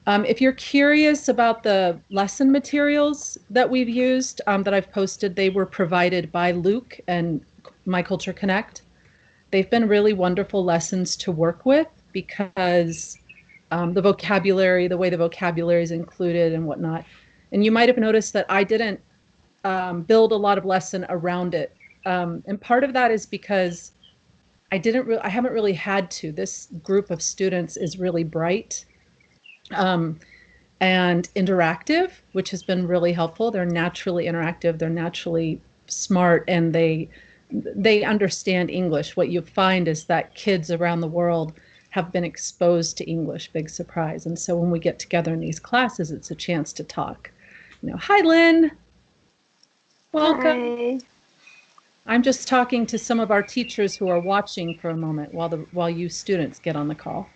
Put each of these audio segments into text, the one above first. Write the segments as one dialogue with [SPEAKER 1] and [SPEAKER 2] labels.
[SPEAKER 1] If you're curious about the lesson materials that we've used, that I've posted, they were provided by Luke and My Culture Connect. They've been really wonderful lessons to work with because the vocabulary, the way the vocabulary is included and whatnot. And you might have noticed that I didn't build a lot of lesson around it. And part of that is because I haven't really had to. This group of students is really bright. And interactive, which has been really helpful. They're naturally interactive, they're naturally smart, and they understand English. What you find is that kids around the world have been exposed to English, big surprise. And so when we get together in these classes, it's a chance to talk. Hi Lynn, welcome.
[SPEAKER 2] Hi.
[SPEAKER 1] I'm just talking to some of our teachers who are watching for a moment while you students get on the call.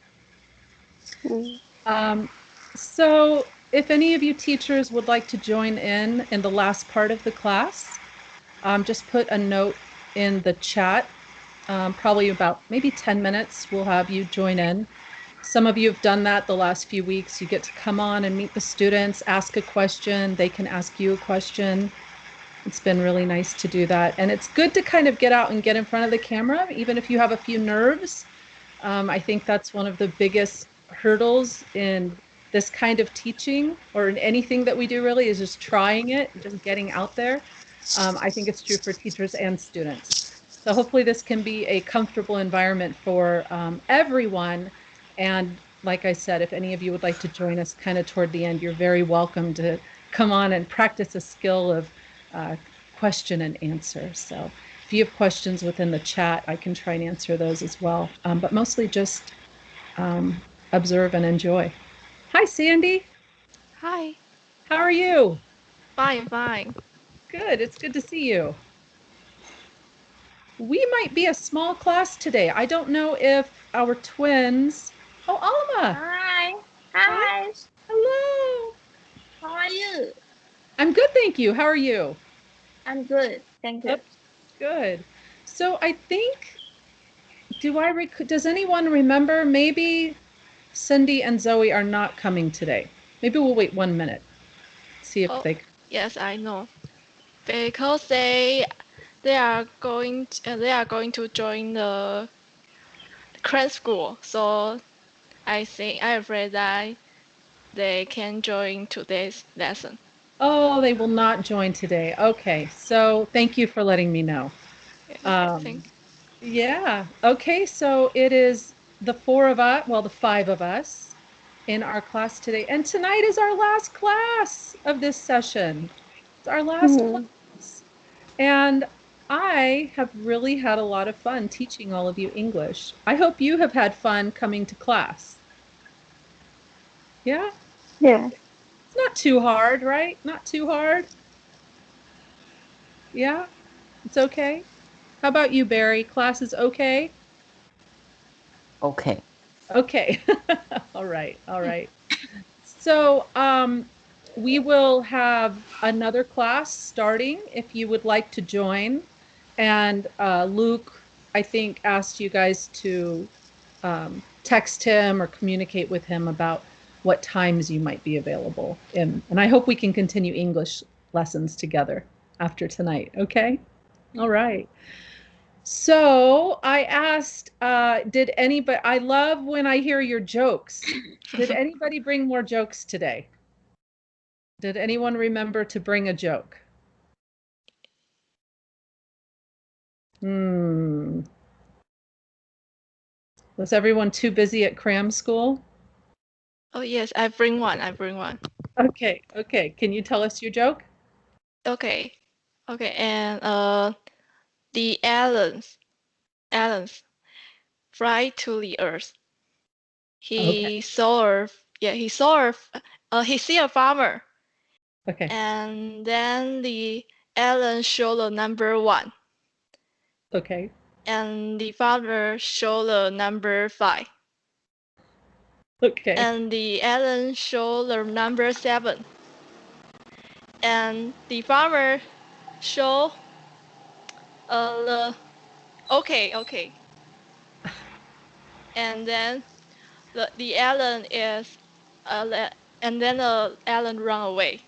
[SPEAKER 1] So if any of you teachers would like to join in the last part of the class, just put a note in the chat. Probably about maybe 10 minutes, we'll have you join in. Some of you have done that the last few weeks. You get to come on and meet the students, ask a question. They can ask you a question. It's been really nice to do that. And it's good to kind of get out and get in front of the camera, even if you have a few nerves. I think that's one of the biggest hurdles in this kind of teaching, or in anything that we do really, is just trying it, just getting out there. I think it's true for teachers and students. So hopefully this can be a comfortable environment for everyone. And like I said, if any of you would like to join us kind of toward the end, you're very welcome to come on and practice a skill of question and answer. So if you have questions within the chat, I can try and answer those as well. But mostly just observe and enjoy. Hi, Sandy.
[SPEAKER 3] Hi.
[SPEAKER 1] How are you?
[SPEAKER 3] Fine, fine.
[SPEAKER 1] Good. It's good to see you. We might be a small class today. I don't know if our twins. Oh, Alma.
[SPEAKER 2] Hi.
[SPEAKER 1] Hi. Hello.
[SPEAKER 2] How are you?
[SPEAKER 1] I'm good, thank you. How are you?
[SPEAKER 2] I'm good. Thank you.
[SPEAKER 1] Good. So I think, does anyone remember, maybe Cindy and Zoe are not coming today? Maybe we'll wait 1 minute. See if they.
[SPEAKER 3] Yes, I know. Because they are going to join the Crane school. So I'm afraid that they can join today's lesson.
[SPEAKER 1] Oh, they will not join today. Okay. So thank you for letting me know. Yeah. Okay. So it is the the 5 of us in our class today. And tonight is our last class of this session. It's our last class. And I have really had a lot of fun teaching all of you English. I hope you have had fun coming to class. Yeah?
[SPEAKER 2] Yeah.
[SPEAKER 1] It's not too hard, right? Not too hard. Yeah? It's okay. How about you, Barry? Class is okay?
[SPEAKER 4] Okay.
[SPEAKER 1] Okay. All right. All right. So, we will have another class starting if you would like to join. And Luke, I think, asked you guys to text him or communicate with him about what times you might be available. And I hope we can continue English lessons together after tonight. Okay? All right. So I asked, I love when I hear your jokes. Did anybody bring more jokes today? Did anyone remember to bring a joke? Was everyone too busy at cram school?
[SPEAKER 3] Oh yes, I bring one.
[SPEAKER 1] Okay. Can you tell us your joke?
[SPEAKER 3] Okay. And the aliens fly to the Earth. He saw a farmer.
[SPEAKER 1] Okay.
[SPEAKER 3] And then the alien showed the number 1.
[SPEAKER 1] Okay.
[SPEAKER 3] And the farmer showed the number 5.
[SPEAKER 1] Okay.
[SPEAKER 3] And the alien showed the number 7. And the farmer showed okay. And then the alien is and then Alan run away.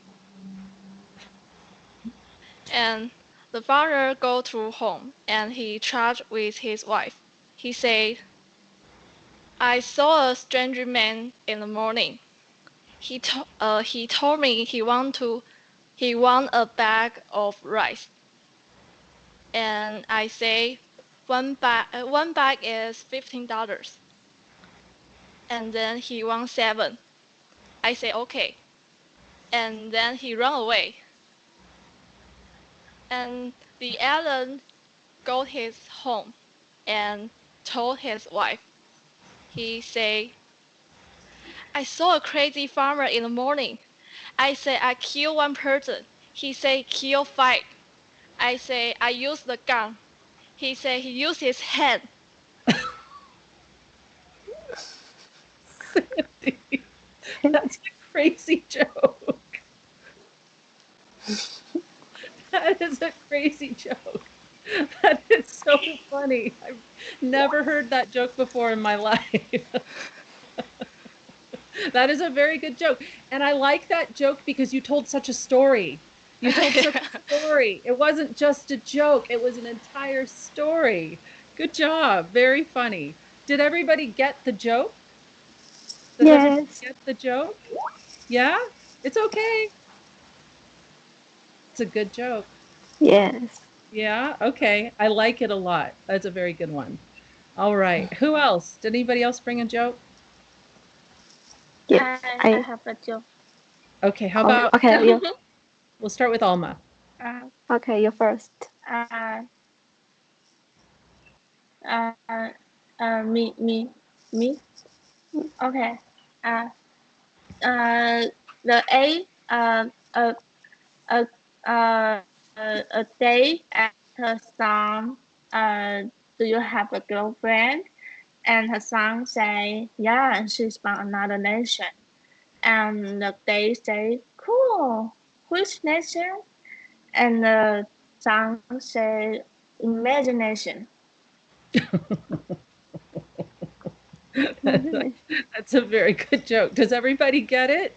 [SPEAKER 3] And the father go to home and he chat with his wife. He said, I saw a stranger man in the morning. He told me he want a bag of rice. And I say, one bag is $15. And then he wants 7. I say okay. And then he run away. And the Alan go his home and told his wife. He say, I saw a crazy farmer in the morning. I say I kill one person. He say kill 5. I say I use the gun. He say he use his hand.
[SPEAKER 1] Sandy, that's a crazy joke. That is a crazy joke. That is so funny. I've never heard that joke before in my life. That is a very good joke. And I like that joke because you told such a story. You told such a story. It wasn't just a joke, it was an entire story. Good job. Very funny. Did everybody get the joke? Does everybody
[SPEAKER 2] Yes.
[SPEAKER 1] get the joke? Yeah? It's okay. It's a good joke.
[SPEAKER 2] Yes.
[SPEAKER 1] Yeah? Okay. I like it a lot. That's a very good one. All right. Who else? Did anybody else bring a joke?
[SPEAKER 2] Yes.
[SPEAKER 4] I have a joke.
[SPEAKER 1] Okay. How
[SPEAKER 2] Oh,
[SPEAKER 1] about
[SPEAKER 2] okay. You.
[SPEAKER 1] we'll start with Alma.
[SPEAKER 2] Okay. You first.
[SPEAKER 4] Uh, uh, me. Okay. Uh, the A. A, a day at her son. Do you have a girlfriend? And her son say, yeah, and she's from another nation. And the day say, cool. Which nation? And the son say, imagination.
[SPEAKER 1] That's a very good joke. Does everybody get it?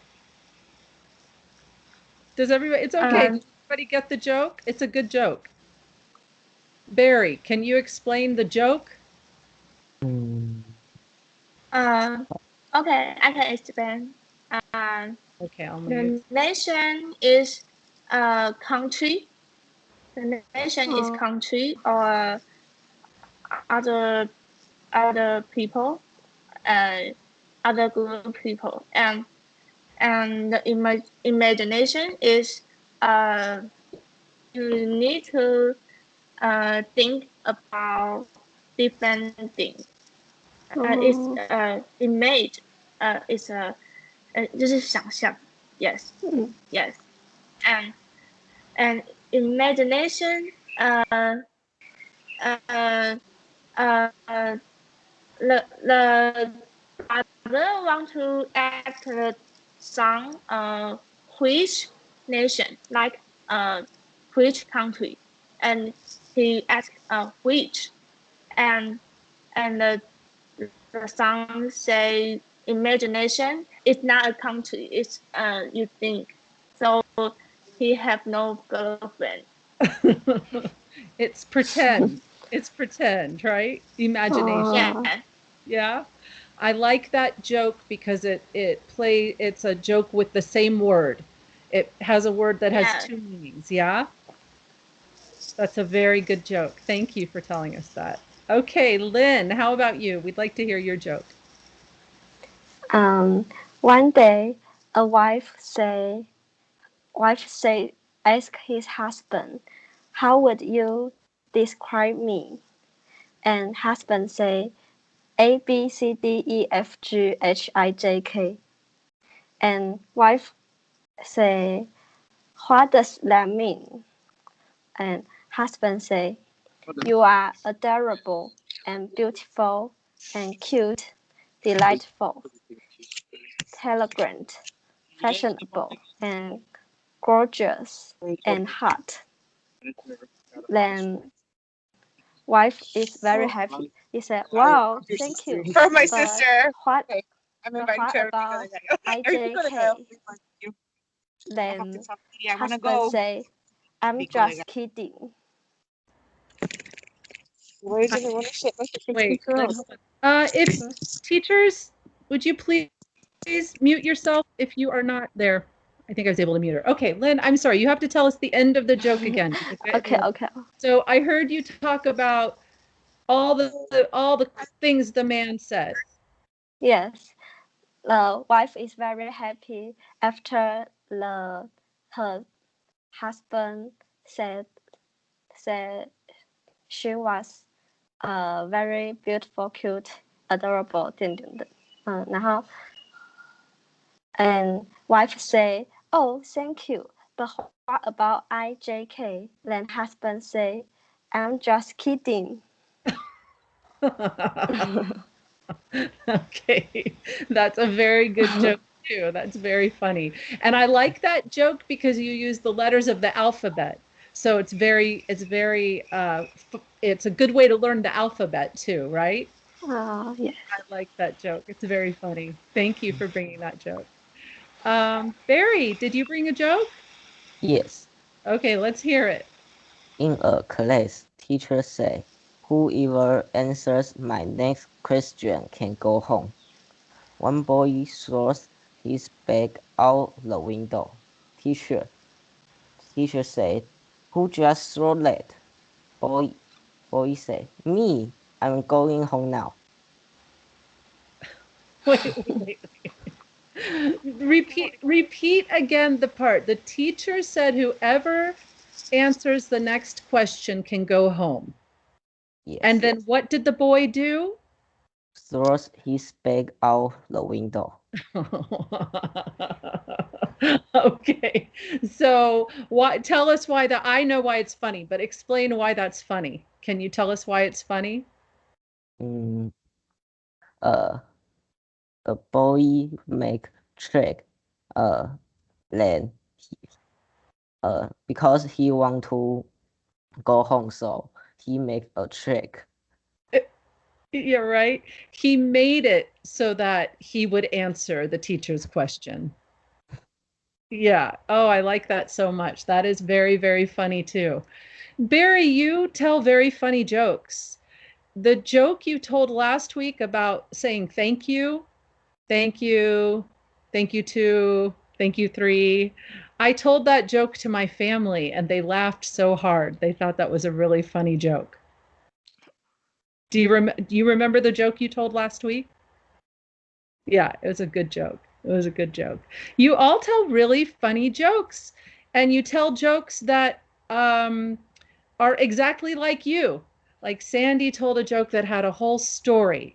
[SPEAKER 1] Does everybody? It's okay.
[SPEAKER 4] Um,
[SPEAKER 1] Does everybody get the joke? It's a good joke. Barry, can you explain the joke?
[SPEAKER 4] uh, okay, I can explain. Um,
[SPEAKER 1] Okay, Alma, you
[SPEAKER 4] the nation is a country. The nation is
[SPEAKER 2] Oh.
[SPEAKER 4] country or other people, uh, other group people, and the imagination is you need to think about different things. It's
[SPEAKER 2] Oh.
[SPEAKER 4] image is a 就是想象 yes
[SPEAKER 2] Mm.
[SPEAKER 4] yes and imagination uh uh uh the father want to ask the son which nation like which country and he asked which and the son say imagination is not a country it's you think so he have no girlfriend.
[SPEAKER 1] It's pretend. It's pretend, right? Imagination.
[SPEAKER 2] Oh.
[SPEAKER 4] Yeah.
[SPEAKER 1] Yeah. I like that joke because it's a joke with the same word. It has a word that has
[SPEAKER 4] Yeah.
[SPEAKER 1] two meanings, yeah? That's a very good joke. Thank you for telling us that. Okay, Lynn, how about you? We'd like to hear your joke.
[SPEAKER 2] Um. One day, a wife say, ask his husband, "How would you describe me?" And husband say, "A B C D E F G H I J K." And wife say, "What does that mean?" And husband say, "You are adorable and beautiful and cute, delightful, elegant, fashionable, and gorgeous and hot." Then wife is very happy. He said, "Wow, thank you.
[SPEAKER 5] For my
[SPEAKER 2] But
[SPEAKER 5] sister.
[SPEAKER 2] what
[SPEAKER 5] Okay.
[SPEAKER 4] I'm inviting to everything that I got. Everything that I got, you.
[SPEAKER 2] Then husband say, I'm just kidding.
[SPEAKER 4] Where does everyone sit?
[SPEAKER 1] Wait, if teachers, would you please mute yourself if you are not there? I think I was able to mute her. Okay, Lynn, I'm sorry. You have to tell us the end of the joke again.
[SPEAKER 2] Okay.
[SPEAKER 1] So I heard you talk about all the things the man said.
[SPEAKER 2] Yes. The wife is very happy after her husband said she was very beautiful, cute, adorable 等等的，然后 and wife say, oh, thank you, but what about IJK? Then husband say, I'm just kidding.
[SPEAKER 1] Okay, that's a very good joke too. That's very funny. And I like that joke because you use the letters of the alphabet. So it's it's a good way to learn the alphabet too, right?
[SPEAKER 2] Yes.
[SPEAKER 1] I like that joke. It's very funny. Thank you for bringing that joke. Barry, did you bring a joke?
[SPEAKER 5] Yes.
[SPEAKER 1] Okay, let's hear it.
[SPEAKER 5] In a class, teacher say, whoever answers my next question can go home. One boy throws his bag out the window. Teacher said, who just threw that? Boy said, me. I'm going home now.
[SPEAKER 1] Wait. Repeat again the part. The teacher said whoever answers the next question can go home.
[SPEAKER 5] Yes.
[SPEAKER 1] And then what did the boy do?
[SPEAKER 5] Throws his bag out the window.
[SPEAKER 1] Okay. So tell us why that. I know why it's funny, but explain why that's funny. Can you tell us why it's funny?
[SPEAKER 5] A boy make trick, then because he want to go home, so he make a trick.
[SPEAKER 1] Yeah, right. He made it so that he would answer the teacher's question. Yeah. Oh, I like that so much. That is very, very funny too. Barry, you tell very funny jokes. The joke you told last week about saying thank you, thank you, thank you two, thank you three. I told that joke to my family and they laughed so hard. They thought that was a really funny joke. Do you remember the joke you told last week? Yeah, it was a good joke. It was a good joke. You all tell really funny jokes, and you tell jokes that are exactly like you. Like Sandy told a joke that had a whole story.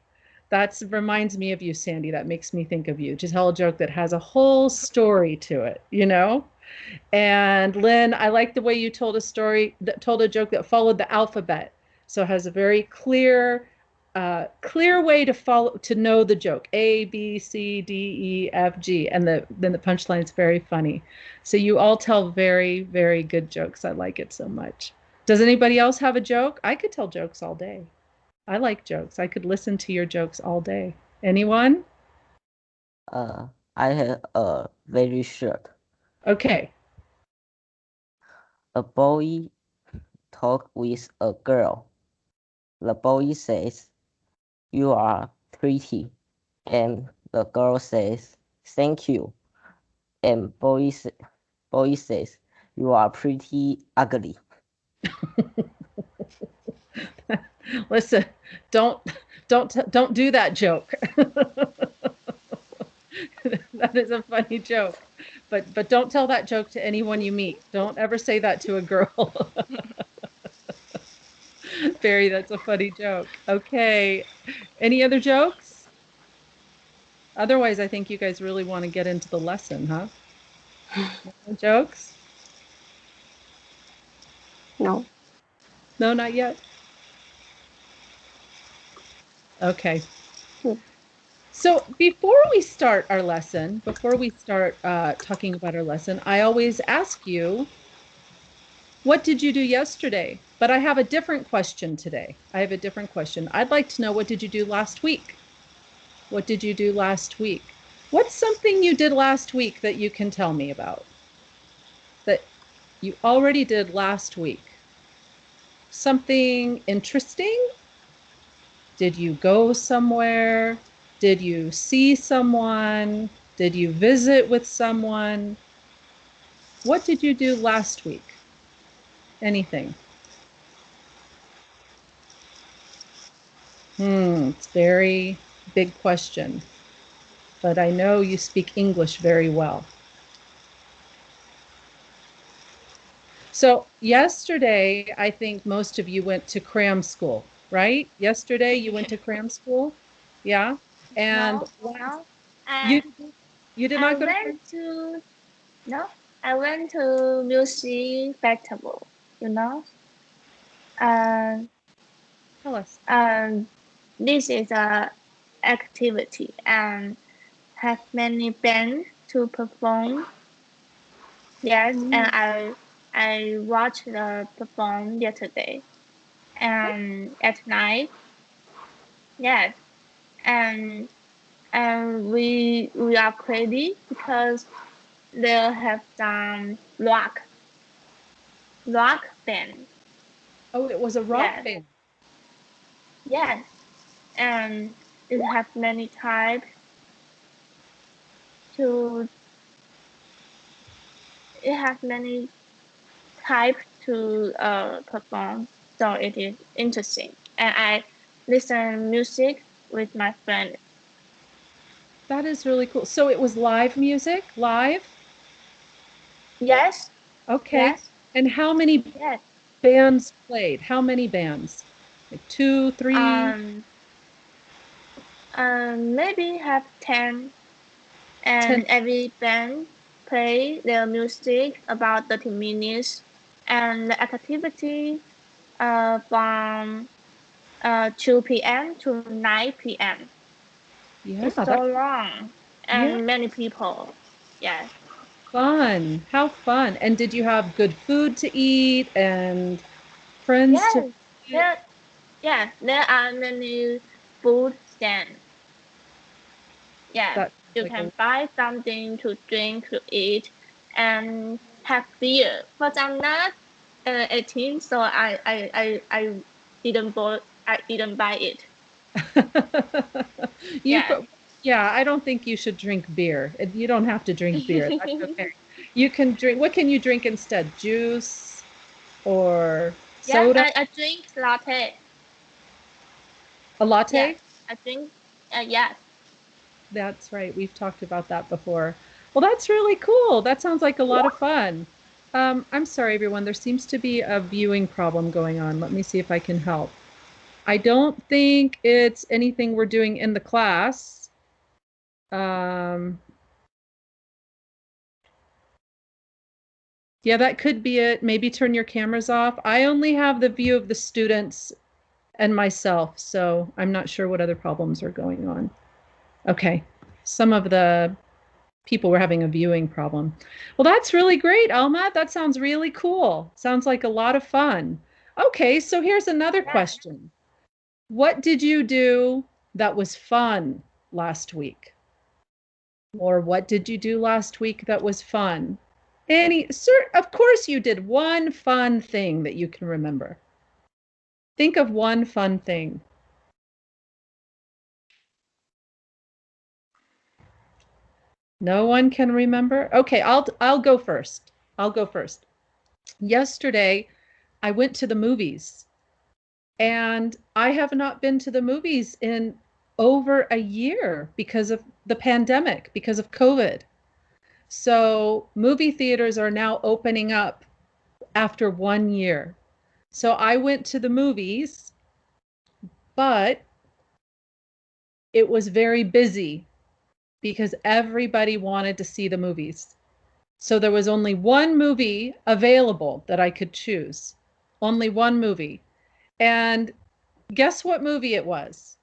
[SPEAKER 1] That reminds me of you, Sandy. That makes me think of you. To tell a joke that has a whole story to it, you know? And Lynn, I like the way you told told a joke that followed the alphabet. So it has a very clear way to know the joke. A, B, C, D, E, F, G. And then the punchline is very funny. So you all tell very, very good jokes. I like it so much. Does anybody else have a joke? I could tell jokes all day. I like jokes. I could listen to your jokes all day. Anyone?
[SPEAKER 5] I have a very short.
[SPEAKER 1] Okay.
[SPEAKER 5] A boy talk with a girl. The boy says, you are pretty. And the girl says, thank you. And boy says, you are pretty ugly.
[SPEAKER 1] Listen, don't do that joke. That is a funny joke. But don't tell that joke to anyone you meet. Don't ever say that to a girl. Barry, that's a funny joke. Okay. Any other jokes? Otherwise, I think you guys really want to get into the lesson, huh? No jokes?
[SPEAKER 2] No.
[SPEAKER 1] No, not yet. Okay. So before we start our lesson, before we start talking about our lesson, I always ask you, what did you do yesterday? But I have a different question today. I have a different question. I'd like to know, what did you do last week? What did you do last week? What's something you did last week that you can tell me about? That you already did last week? Something interesting? Did you go somewhere? Did you see someone? Did you visit with someone? What did you do last week? Anything? It's a very big question, but I know you speak English very well. So yesterday, I think most of you went to cram school, right? Yesterday you went to cram school? Yeah. And
[SPEAKER 4] No, no.
[SPEAKER 1] you
[SPEAKER 4] I
[SPEAKER 1] you did
[SPEAKER 4] I
[SPEAKER 1] not go to cram?
[SPEAKER 4] went to no. I went to music festival. You know. Um.
[SPEAKER 1] Tell us.
[SPEAKER 4] This is a activity and have many bands to perform. Yes, and
[SPEAKER 1] Mm.
[SPEAKER 4] I watched the perform yesterday and at night. Yes, and we are crazy because they have some rock band.
[SPEAKER 1] Oh, it was a rock
[SPEAKER 4] Yes,
[SPEAKER 1] band.
[SPEAKER 4] yes, and it have many types to it has many types to perform. So it is interesting, and I listen music with my friend.
[SPEAKER 1] That is really cool. So it was live music, live?
[SPEAKER 4] Yes,
[SPEAKER 1] Okay.
[SPEAKER 4] yes,
[SPEAKER 1] And how many
[SPEAKER 4] yes.
[SPEAKER 1] bands played? How many bands? Like two, three,
[SPEAKER 4] Um, maybe have 10,
[SPEAKER 1] 10?
[SPEAKER 4] and every band play their music about 30 minutes, and the activity from 2 p.m. to 9 p.m.
[SPEAKER 1] Yeah,
[SPEAKER 4] It's so
[SPEAKER 1] that
[SPEAKER 4] long,
[SPEAKER 1] yeah,
[SPEAKER 4] and many people. Yes,
[SPEAKER 1] fun. How fun. And did you have good food to eat and friends to
[SPEAKER 4] yes,
[SPEAKER 1] visit?
[SPEAKER 4] there, yes, there are many food stands. Yes,
[SPEAKER 1] That sounds
[SPEAKER 4] you
[SPEAKER 1] like a
[SPEAKER 4] can buy something to drink, to eat, and have beer. But I'm not 18, so I I didn't buy it.
[SPEAKER 1] You
[SPEAKER 4] Yes,
[SPEAKER 1] pro yeah, I don't think you should drink beer. You don't have to drink beer. That's okay. You can drink what can you drink instead? Juice or
[SPEAKER 4] yes,
[SPEAKER 1] soda?
[SPEAKER 4] I drink latte.
[SPEAKER 1] A
[SPEAKER 4] Yes,
[SPEAKER 1] latte?
[SPEAKER 4] I drink. Yes,
[SPEAKER 1] That's right. We've talked about that before. Well, that's really cool. That sounds like a lot of fun. I'm sorry, everyone. There seems to be a viewing problem going on. Let me see if I can help. I don't think it's anything we're doing in the class. Um, yeah, that could be it. Maybe turn your cameras off. I only have the view of the students and myself, so I'm not sure what other problems are going on. Okay. Some of the people were having a viewing problem. Well, that's really great, Alma. That sounds really cool. Sounds like a lot of fun. Okay, so here's another
[SPEAKER 4] yes.
[SPEAKER 1] question. What did you do that was fun last week? Or what did you do last week that was fun? Of course you did one fun thing that you can remember. Think of one fun thing. No one can remember? Okay, I'll go first. I'll go first. Yesterday, I went to the movies. And I have not been to the movies in over a year because of the pandemic, because of COVID. So movie theaters are now opening up after 1 year. So I went to the movies, but it was very busy because everybody wanted to see the movies. So there was only one movie available that I could choose. Only one movie. And guess what movie it was?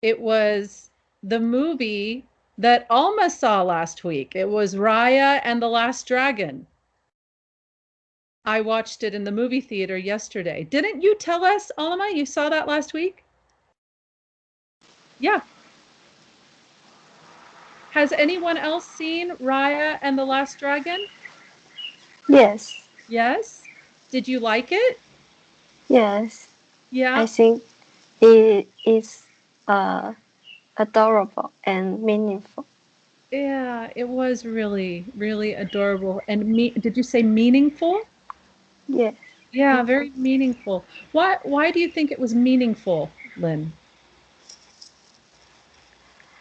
[SPEAKER 1] It was the movie that Alma saw last week. It was Raya and the Last Dragon. I watched it in the movie theater yesterday. Didn't you tell us, Alma, you saw that last week? Yeah. Has anyone else seen Raya and the Last Dragon?
[SPEAKER 2] Yes,
[SPEAKER 1] Yes. Did you like it?
[SPEAKER 2] yes. I
[SPEAKER 1] Yeah.
[SPEAKER 2] think it is adorable and meaningful.
[SPEAKER 1] Yeah, it was really, really adorable. And did you say meaningful?
[SPEAKER 2] Yes.
[SPEAKER 1] Yeah,
[SPEAKER 2] Mm.
[SPEAKER 1] very meaningful. Why do you think it was meaningful, Lynn?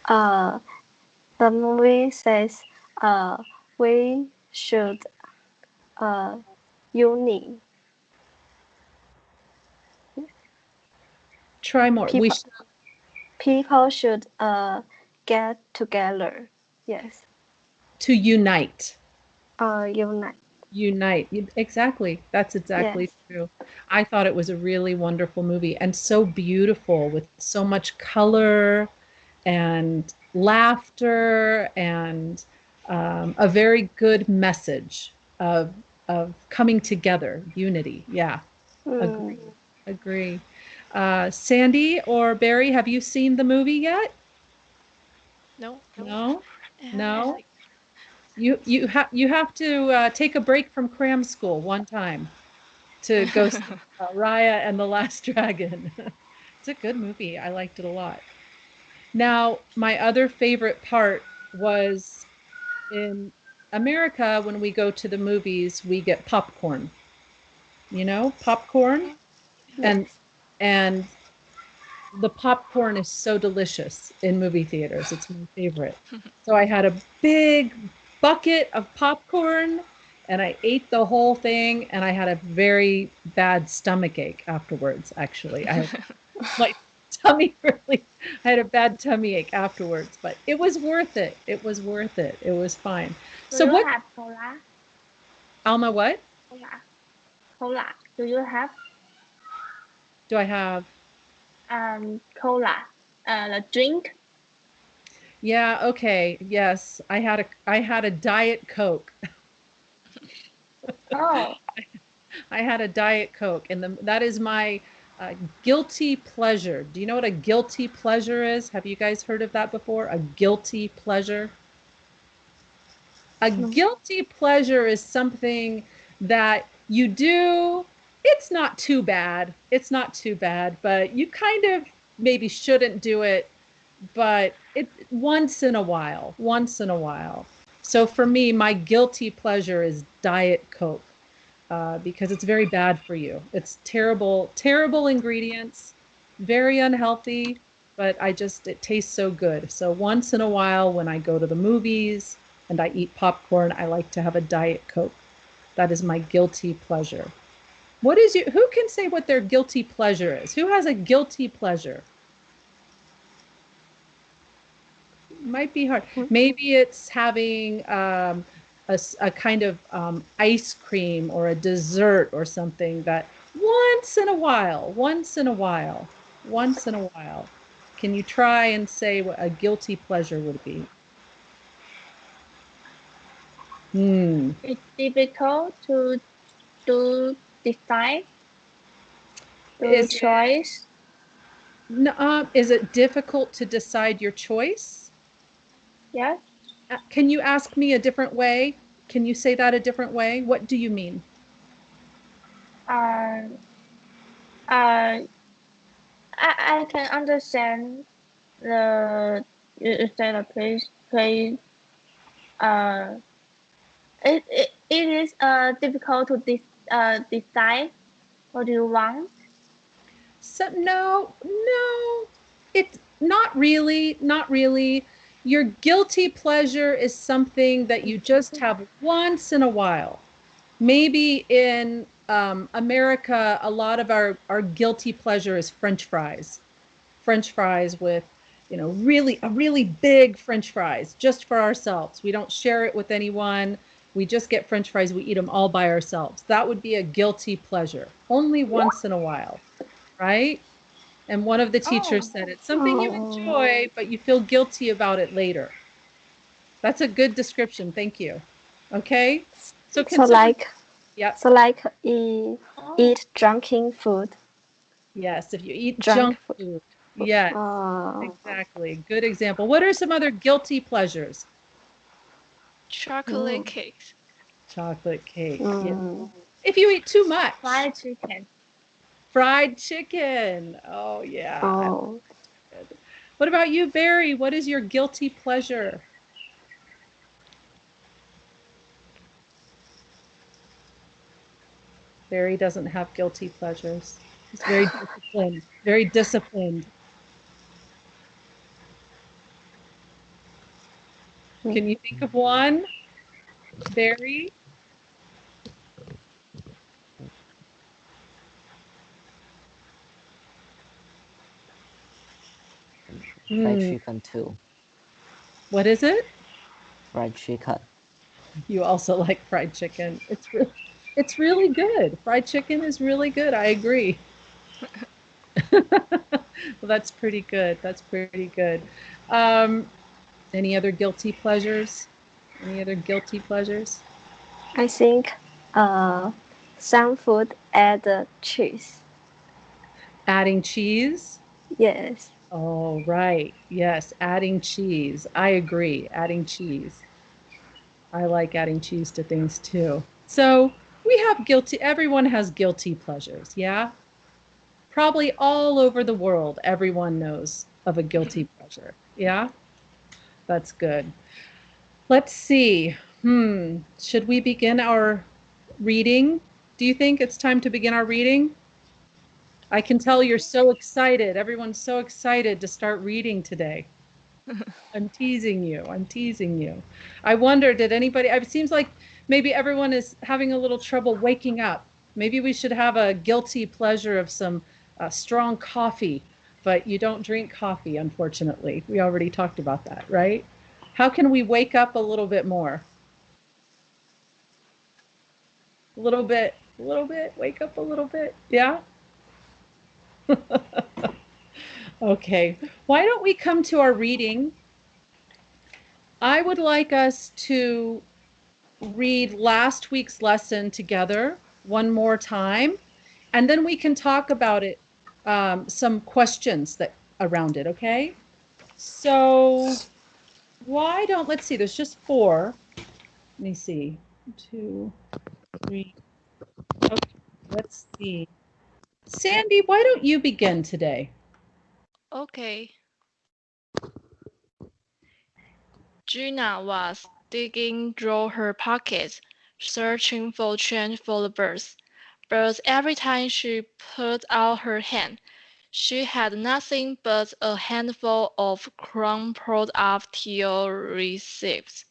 [SPEAKER 2] Uh, the movie says we should uh, unite
[SPEAKER 1] Try more. We
[SPEAKER 2] people.
[SPEAKER 1] should
[SPEAKER 2] People should get together. Yes.
[SPEAKER 1] to unite.
[SPEAKER 2] Unite.
[SPEAKER 1] Unite. Exactly. That's exactly
[SPEAKER 2] Yes.
[SPEAKER 1] true. I thought it was a really wonderful movie and so beautiful with so much color and laughter and a very good message of coming together, unity. Yeah,
[SPEAKER 2] Mm,
[SPEAKER 1] agree, agree. Sandy or Barry, have you seen the movie yet?
[SPEAKER 3] No,
[SPEAKER 1] No,
[SPEAKER 3] I haven't
[SPEAKER 1] no.
[SPEAKER 3] seen.
[SPEAKER 1] You have to take a break from cram school one time to go see Raya and the Last Dragon. It's a good movie. I liked it a lot. Now, my other favorite part was in America, when we go to the movies, we get popcorn, popcorn. And
[SPEAKER 2] yes.
[SPEAKER 1] and the popcorn is so delicious in movie theaters. It's my favorite. So I had a big bucket of popcorn and I ate the whole thing and I had a very bad stomach ache afterwards, actually. I had my tummy really I had a bad tummy ache afterwards, but it was worth it. It was worth it. It was fine.
[SPEAKER 4] Do
[SPEAKER 1] So
[SPEAKER 4] you
[SPEAKER 1] what
[SPEAKER 4] have cola?
[SPEAKER 1] Alma, what
[SPEAKER 4] Cola. Cola. Do you have
[SPEAKER 1] do I have?
[SPEAKER 4] cola? The drink?
[SPEAKER 1] Yeah, okay. Yes, I had a Diet Coke.
[SPEAKER 4] Oh,
[SPEAKER 1] I had a Diet Coke, and that is my guilty pleasure. Do you know what a guilty pleasure is? Have you guys heard of that before? A guilty pleasure? A
[SPEAKER 2] No.
[SPEAKER 1] guilty pleasure is something that you do. It's not too bad. It's not too bad, but you kind of maybe shouldn't do it, but it once in a while, once in a while. So for me, my guilty pleasure is Diet Coke because it's very bad for you. It's terrible, terrible ingredients, very unhealthy, but it tastes so good. So once in a while, when I go to the movies and I eat popcorn, I like to have a Diet Coke. That is my guilty pleasure. Who can say what their guilty pleasure is? Who has a guilty pleasure? Might be hard.
[SPEAKER 2] Mm.
[SPEAKER 1] Maybe it's having a kind of ice cream or a dessert or something that once in a while, once in a while, once in a while. Can you try and say what a guilty pleasure would be? Hmm.
[SPEAKER 4] it's difficult to decide, to
[SPEAKER 1] Is
[SPEAKER 4] choice.
[SPEAKER 1] is it difficult to decide your choice?
[SPEAKER 4] Yes.
[SPEAKER 1] Can you ask me a different way? Can you say that a different way? What do you mean?
[SPEAKER 4] Uh, uh, I can understand the you said a place. Uh, it is difficult to decide what you want.
[SPEAKER 1] So no, no, it's not really, not really. Your guilty pleasure is something that you just have once in a while. Maybe in America, a lot of our guilty pleasure is French fries. French fries with, really a really big French fries just for ourselves. We don't share it with anyone. We just get French fries. We eat them all by ourselves. That would be a guilty pleasure, only once in a while, right? And one of the teachers
[SPEAKER 4] Oh,
[SPEAKER 1] said it's something you
[SPEAKER 2] Oh,
[SPEAKER 1] enjoy, but you feel guilty about it later. That's a good description. Thank you. Okay. So can
[SPEAKER 2] so
[SPEAKER 1] someone,
[SPEAKER 2] like
[SPEAKER 1] yep.
[SPEAKER 2] eat
[SPEAKER 4] oh,
[SPEAKER 2] drinking food,
[SPEAKER 1] Yes. If you eat
[SPEAKER 2] junk
[SPEAKER 1] junk
[SPEAKER 2] food.
[SPEAKER 1] food, Yes,
[SPEAKER 2] Oh,
[SPEAKER 1] exactly. Good example. What are some other guilty pleasures?
[SPEAKER 3] Chocolate cakes.
[SPEAKER 1] Chocolate cake. Yeah.
[SPEAKER 2] mm,
[SPEAKER 1] If you eat too much,
[SPEAKER 4] Fried chicken.
[SPEAKER 1] fried chicken. Oh yeah, I like
[SPEAKER 2] oh,
[SPEAKER 1] it. What about you, Barry? What is your guilty pleasure? Barry doesn't have guilty pleasures. He's very disciplined. Very disciplined. Can you think of one, Barry?
[SPEAKER 5] Fried
[SPEAKER 1] Hmm.
[SPEAKER 5] chicken too.
[SPEAKER 1] What is it?
[SPEAKER 5] Fried chicken.
[SPEAKER 1] You also like fried chicken. It's really good. Fried chicken is really good. I agree. Well, that's pretty good. That's pretty good. Um, any other guilty pleasures? Any other guilty pleasures?
[SPEAKER 2] I think some food add cheese.
[SPEAKER 1] Adding cheese?
[SPEAKER 2] Yes,
[SPEAKER 1] Oh, right. Yes, adding cheese. I agree. Adding cheese. I like adding cheese to things too. So we have guilty, everyone has guilty pleasures. Yeah. Probably all over the world, everyone knows of a guilty pleasure. Yeah. That's good. Let's see. Should we begin our reading? Do you think it's time to begin our reading? I can tell you're so excited. Everyone's so excited to start reading today. I'm teasing you. I'm teasing you. I wonder, did anybody, it seems like maybe everyone is having a little trouble waking up. Maybe we should have a guilty pleasure of some strong coffee, but you don't drink coffee, unfortunately. We already talked about that, right? How can we wake up a little bit more? A little bit, wake up a little bit. Yeah? Okay. Why don't we come to our reading? I would like us to read last week's lesson together one more time, and then we can talk about it, some questions that around it, okay? So why don't, let's see, there's just four. Let me see. 2, 3. Okay, let's see. Sandy, why don't you begin today?
[SPEAKER 3] Okay. Gina was digging through her pockets, searching for change for the birds. But every time she put out her hand, she had nothing but a handful of crumpled up teal receipts.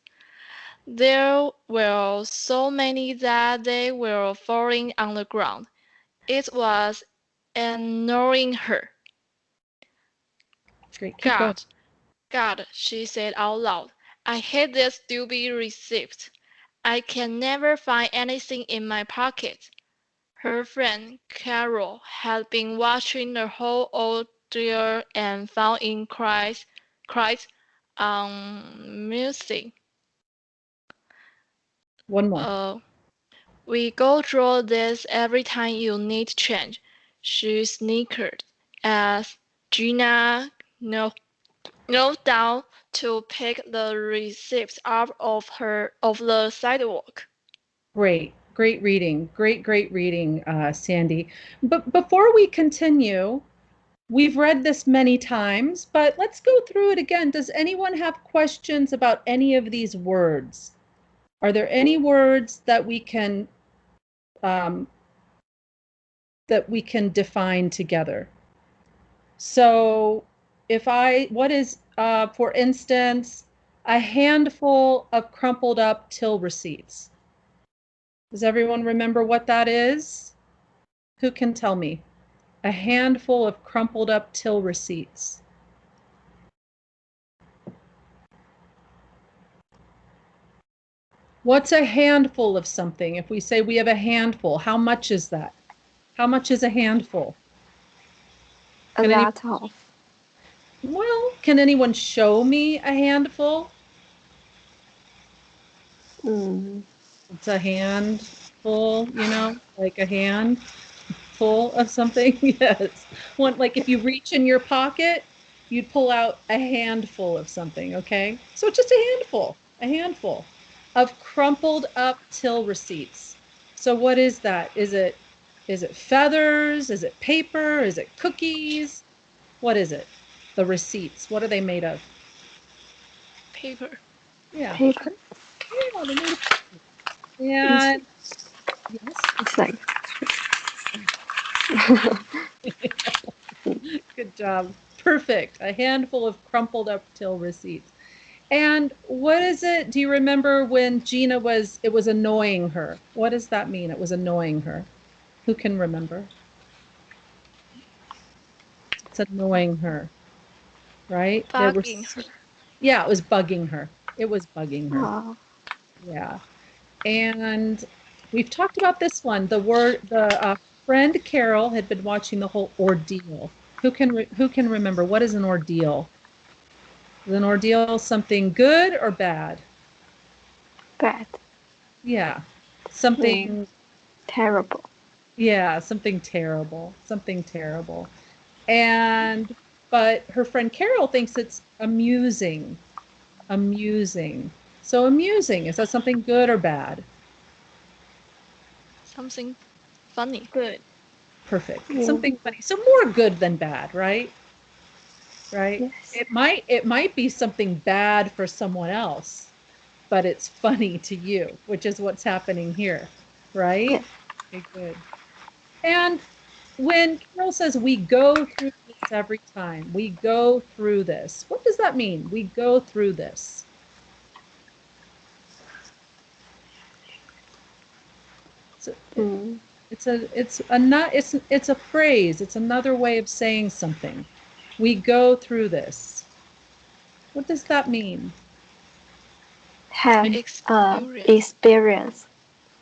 [SPEAKER 3] There were so many that they were falling on the ground. It was annoying her.
[SPEAKER 1] Great, keep going.
[SPEAKER 3] God, God, she said out loud, I hate these stupid receipts. I can never find anything in my pocket. Her friend Carol had been watching the whole ordeal and found it quite amusing.
[SPEAKER 1] One more.
[SPEAKER 3] Uh, we go through this every time you need change, she snickered as Gina knelt down to pick the receipts up of the sidewalk.
[SPEAKER 1] Great, great reading. Great reading, Sandy. But before we continue, we've read this many times, but let's go through it again. Does anyone have questions about any of these words? Are there any words um, that we can define together? So what is, for instance, a handful of crumpled up till receipts? Does everyone remember what that is? Who can tell me? A handful of crumpled up till receipts. What's a handful of something? If we say we have a handful, how much is that? How much is a handful?
[SPEAKER 2] a
[SPEAKER 1] Can any,
[SPEAKER 2] lot of.
[SPEAKER 1] can anyone show me a handful?
[SPEAKER 2] Mm,
[SPEAKER 1] It's a handful, like a handful handful of something. Yes. One, like if you reach in your pocket, you'd pull out a handful of something, okay? So just a handful of crumpled up till receipts. So what is that? Is it feathers? Is it paper? Is it cookies? What is it? The receipts. What are they made of?
[SPEAKER 3] Paper.
[SPEAKER 1] Yeah.
[SPEAKER 2] Paper.
[SPEAKER 1] Yeah, they're made of paper.
[SPEAKER 2] It's,
[SPEAKER 1] And yes.
[SPEAKER 2] it's like
[SPEAKER 1] Good job. Perfect. A handful of crumpled up till receipts. And what is it? Do you remember when Gina it was annoying her? What does that mean? It was annoying her. Who can remember? It's annoying her, right?
[SPEAKER 3] Bugging her.
[SPEAKER 1] Yeah, it was bugging her. It was bugging her.
[SPEAKER 2] oh,
[SPEAKER 1] Yeah. And we've talked about this one. The friend Carol had been watching the whole ordeal. Who can remember what is an ordeal? Is an ordeal something good or bad?
[SPEAKER 2] bad.
[SPEAKER 1] Yeah.
[SPEAKER 2] Mm,
[SPEAKER 1] Something,
[SPEAKER 2] terrible.
[SPEAKER 1] yeah, something terrible. Something terrible. And, but her friend Carol thinks it's amusing. Amusing. So amusing, is that something good or bad?
[SPEAKER 3] Something funny.
[SPEAKER 4] Good.
[SPEAKER 1] Perfect. It's
[SPEAKER 2] Mm,
[SPEAKER 1] something funny. So more good than bad, right? Right?
[SPEAKER 2] yes.
[SPEAKER 1] It might be something bad for someone else, but it's funny to you, which is what's happening here, right?
[SPEAKER 2] Yes.
[SPEAKER 1] Okay, good. And when Carol says we go through this every time, we go through this, what does that mean? We go through this. So
[SPEAKER 2] Mm,
[SPEAKER 1] it's a phrase. It's another way of saying something. We go through this. What does that mean?
[SPEAKER 2] have
[SPEAKER 1] And
[SPEAKER 3] Experience.
[SPEAKER 2] experience.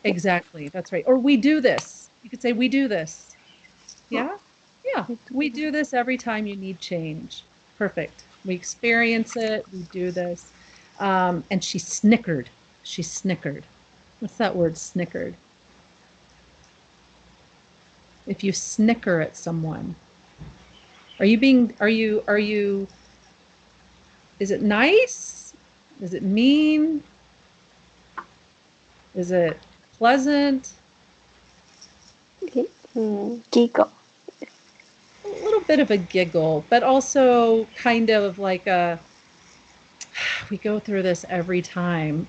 [SPEAKER 1] exactly, that's right. Or we do this. You could say we do this.
[SPEAKER 2] Oh,
[SPEAKER 1] Yeah? Yeah. We do this every time you need change. Perfect. We experience it. We do this. And she snickered. She snickered. What's that word, snickered? If you snicker at someone, are you, is it nice? Is it mean? Is it pleasant?
[SPEAKER 2] giggle.
[SPEAKER 1] A little bit of a giggle, but also kind of like we go through this every time,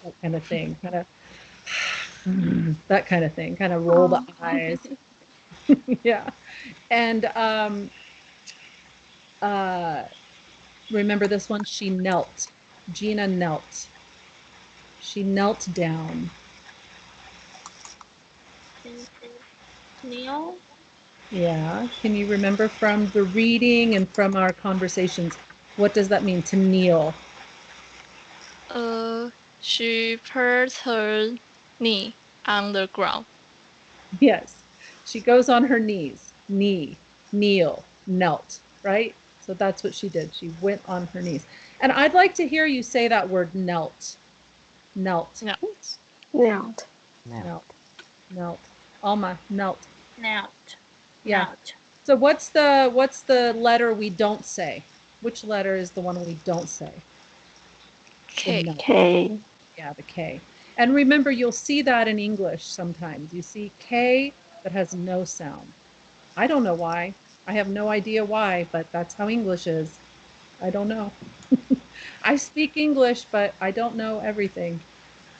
[SPEAKER 1] that kind of thing, kind of that kind of thing, kind of roll the
[SPEAKER 2] Oh,
[SPEAKER 1] eyes. Yeah. And uh, remember this one? She knelt. Gina knelt. She knelt down.
[SPEAKER 4] Neil.
[SPEAKER 1] Yeah. Can you remember from the reading and from our conversations? What does that mean to kneel?
[SPEAKER 3] Uh, she put her knee on the ground.
[SPEAKER 1] Yes. She goes on her knees. Kneel, knelt, right? So that's what she did. She went on her knees. And I'd like to hear you say that word knelt. Knelt.
[SPEAKER 3] No,
[SPEAKER 2] knelt.
[SPEAKER 5] Now,
[SPEAKER 1] Knelt. Knelt. Alma, knelt.
[SPEAKER 4] Knelt.
[SPEAKER 1] Yeah.
[SPEAKER 4] Knelt.
[SPEAKER 1] So what's the letter we don't say? Which letter is the one we don't say? The
[SPEAKER 3] K.
[SPEAKER 1] knelt.
[SPEAKER 2] K.
[SPEAKER 1] Yeah, the K. And remember, you'll see that in English sometimes. You see K that has no sound. I don't know why. I have no idea why, but that's how English is. I don't know. I speak English, but I don't know everything.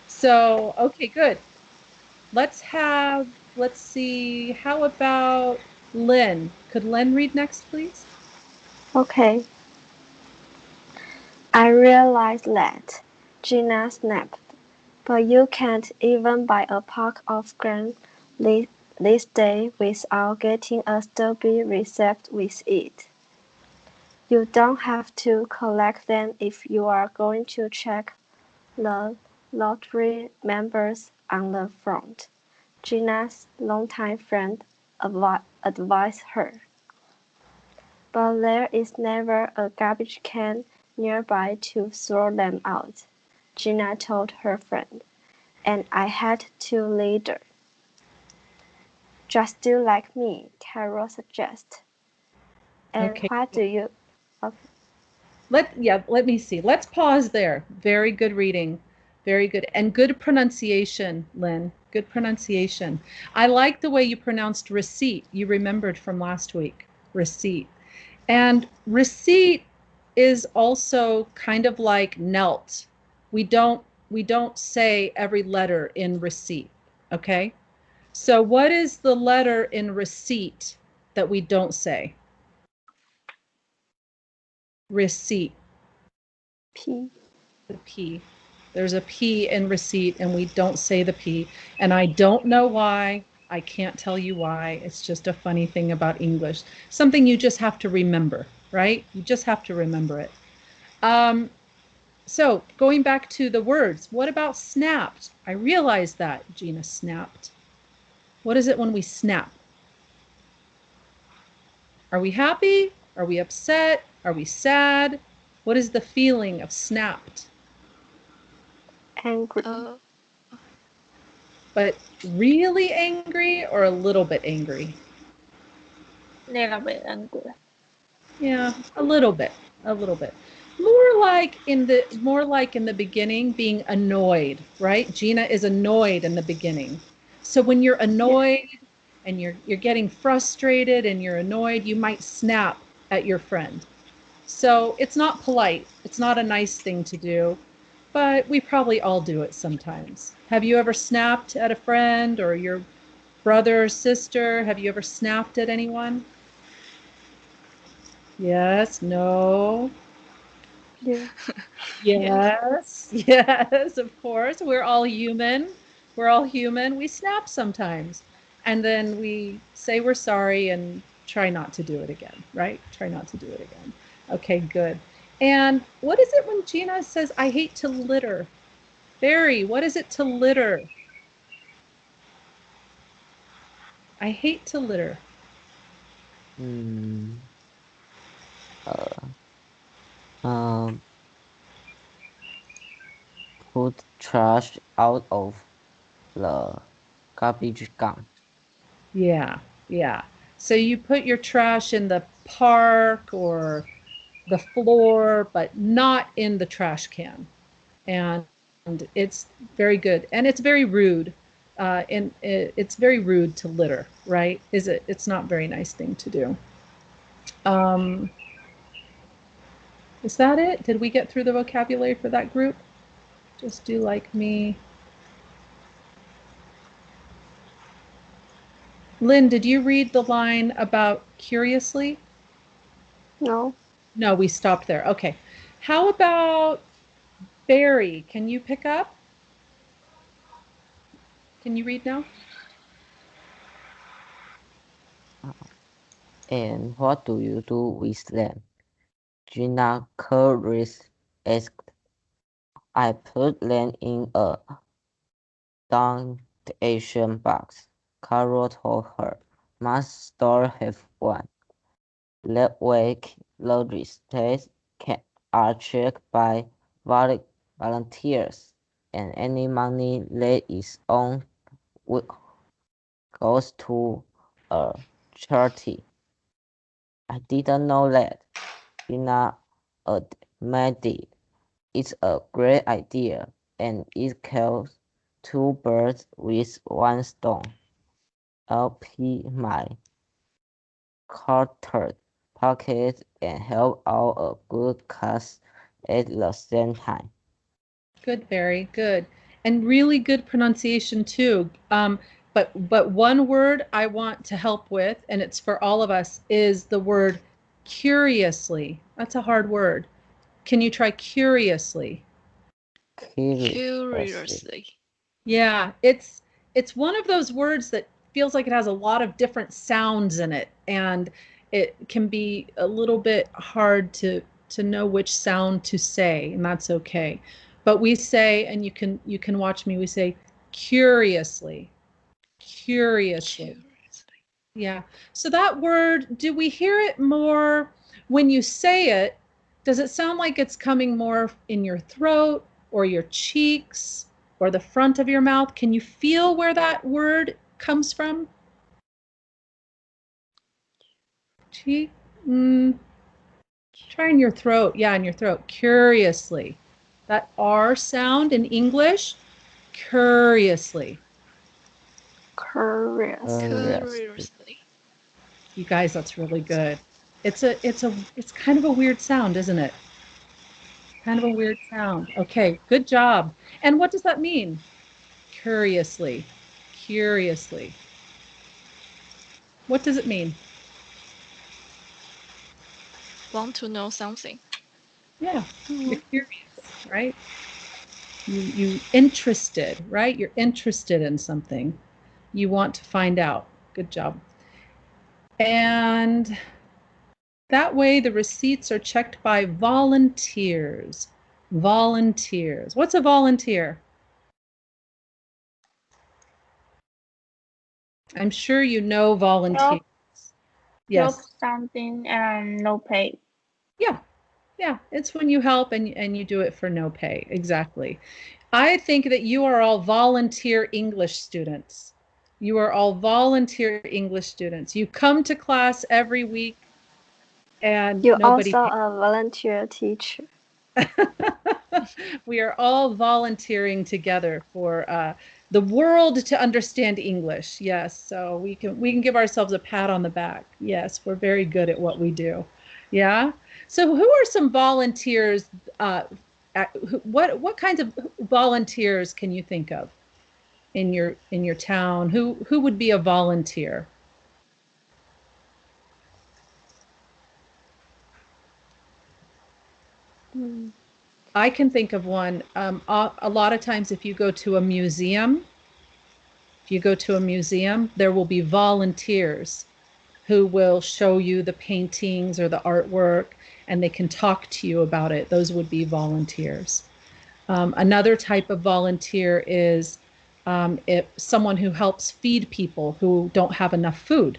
[SPEAKER 1] So, okay, good. Let's see, how about Lynn? Could Lynn read next, please?
[SPEAKER 2] Okay. I realized that. Gina snapped. But you can't even buy a pack of grams this day without getting a stubby receipt with it. You don't have to collect them if you are going to check the lottery numbers on the front, Gina's longtime friend advised her. But there is never a garbage can nearby to throw them out, Gina told her friend, and I had to later. Just do like me, Carol suggests. And
[SPEAKER 1] Okay.
[SPEAKER 2] what do you... Okay.
[SPEAKER 1] Let me see. Let's pause there. Very good reading. Very good. And good pronunciation, Lynn. Good pronunciation. I like the way you pronounced receipt. You remembered from last week. Receipt. And receipt is also kind of like knelt. We don't say every letter in receipt, okay? So what is the letter in receipt that we don't say? Receipt.
[SPEAKER 2] P.
[SPEAKER 1] The P. There's a P in receipt and we don't say the P. And I don't know why. I can't tell you why. It's just a funny thing about English. Something you just have to remember, right? You just have to remember it. So going back to the words, what about snapped? I realized that, Gina, snapped. What is it when we snap? Are we happy? Are we upset? Are we sad? What is the feeling of snapped?
[SPEAKER 2] Angry.
[SPEAKER 1] But really angry or a little bit angry?
[SPEAKER 4] Little bit angry.
[SPEAKER 1] Yeah, a little bit, a little bit. More like in the beginning, being annoyed, right? Gina is annoyed in the beginning. So when you're
[SPEAKER 2] Yeah.
[SPEAKER 1] annoyed and you're getting frustrated and you're annoyed, you might snap at your friend. So it's not polite. It's not a nice thing to do, but we probably all do it sometimes. Have you ever snapped at a friend or your brother or sister? Have you ever snapped at anyone? Yes, no.
[SPEAKER 2] Yeah.
[SPEAKER 3] Yes.
[SPEAKER 1] Yes, yes, of course. We're all human. We're all human. We snap sometimes. And then we say we're sorry and try not to do it again, right? Try not to do it again. Okay, good. And what is it when Gina says, I hate to litter? Barry, what is it to litter? I hate to litter.
[SPEAKER 5] Hmm. Uh, um, put trash out of the garbage can.
[SPEAKER 1] Yeah, yeah. So you put your trash in the park or the floor, but not in the trash can. And it's very good. And it's very rude. It's very rude to litter, right? Is it? It's not a very nice thing to do. Um, is that it? Did we get through the vocabulary for that group? Just do like me. Lynn, did you read the line about curiously?
[SPEAKER 2] No.
[SPEAKER 1] No, we stopped there. Okay. How about Barry? Can you pick up? Can you read now?
[SPEAKER 5] And what do you do with them? Gina Curtis asked. I put them in a donation box. Carol told her. Must store have one. That way, the receipts are checked by volunteers, and any money that is on goes to a charity. I didn't know that. Gina admitted it's a great idea, and it kills two birds with one stone. LP my cluttered pockets and help out a good cause at the same time.
[SPEAKER 1] Good, Barry. Good. And really good pronunciation too. But one word I want to help with, and it's for all of us, is the word curiously. That's a hard word. Can you try curiously?
[SPEAKER 5] Curiously.
[SPEAKER 3] Curiously.
[SPEAKER 1] Yeah, it's one of those words that feels like it has a lot of different sounds in it, and it can be a little bit hard to know which sound to say, and that's okay. But we say, and you can watch me, we say curiously, curiously.
[SPEAKER 3] Curiously.
[SPEAKER 1] Yeah. So that word, do we hear it more when you say it? Does it sound like it's coming more in your throat or your cheeks or the front of your mouth? Can you feel where that word comes from? Cheek. Try in your throat. Yeah, in your throat. Curiously. That R sound in English. Curiously.
[SPEAKER 2] Curious.
[SPEAKER 3] Curiously.
[SPEAKER 1] You guys, that's really good. It's kind of a weird sound, isn't it? Kind of a weird sound. Okay, good job. And what does that mean? Curiously. Curiously. What does it mean?
[SPEAKER 3] Want to know something.
[SPEAKER 1] Yeah, you're curious, right? You interested, right? You're interested in something. You want to find out. Good job. And that way the receipts are checked by volunteers. Volunteers. What's a volunteer? I'm sure you know volunteers.
[SPEAKER 4] Help, help
[SPEAKER 1] Yes.
[SPEAKER 4] something and no pay.
[SPEAKER 1] Yeah. Yeah. It's when you help and you do it for no pay. Exactly. I think that you are all volunteer English students. You are all volunteer English students. You come to class every week and
[SPEAKER 2] You
[SPEAKER 1] nobody
[SPEAKER 2] also
[SPEAKER 1] pays.
[SPEAKER 2] a volunteer teacher.
[SPEAKER 1] We are all volunteering together for the world to understand English. Yes, so we can give ourselves a pat on the back. Yes, we're very good at what we do. Yeah. So who are some volunteers? What kinds of volunteers can you think of in your town? Who would be a volunteer?
[SPEAKER 2] Mm.
[SPEAKER 1] I can think of one. A lot of times, if you go to a museum, there will be volunteers who will show you the paintings or the artwork, and they can talk to you about it. Those would be volunteers. Another type of volunteer is if someone who helps feed people who don't have enough food.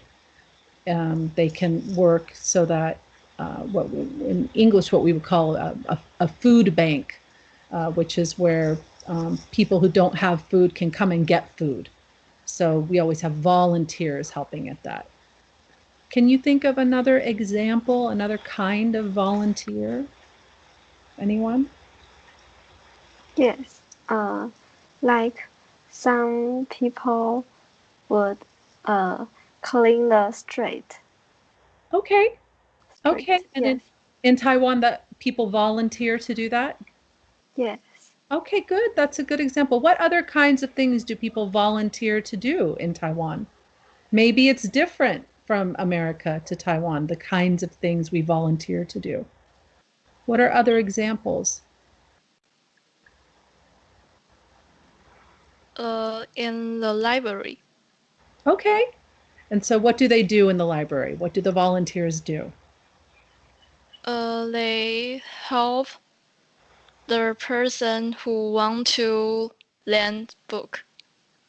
[SPEAKER 1] They can work so that in English, what we would call a food bank, which is where people who don't have food can come and get food. So we always have volunteers helping at that. Can you think of another example, another kind of volunteer? Anyone?
[SPEAKER 2] Yes. Like some people would clean the street.
[SPEAKER 1] Okay. Okay.
[SPEAKER 2] Street.
[SPEAKER 1] And
[SPEAKER 2] Yes.
[SPEAKER 1] in Taiwan, that people volunteer to do that?
[SPEAKER 2] Yes.
[SPEAKER 1] Okay, good. That's a good example. What other kinds of things do people volunteer to do in Taiwan? Maybe it's different from America to Taiwan, the kinds of things we volunteer to do. What are other examples?
[SPEAKER 3] In the library.
[SPEAKER 1] Okay. And so what do they do in the library? What do the volunteers do?
[SPEAKER 3] They help the person who want to lend book.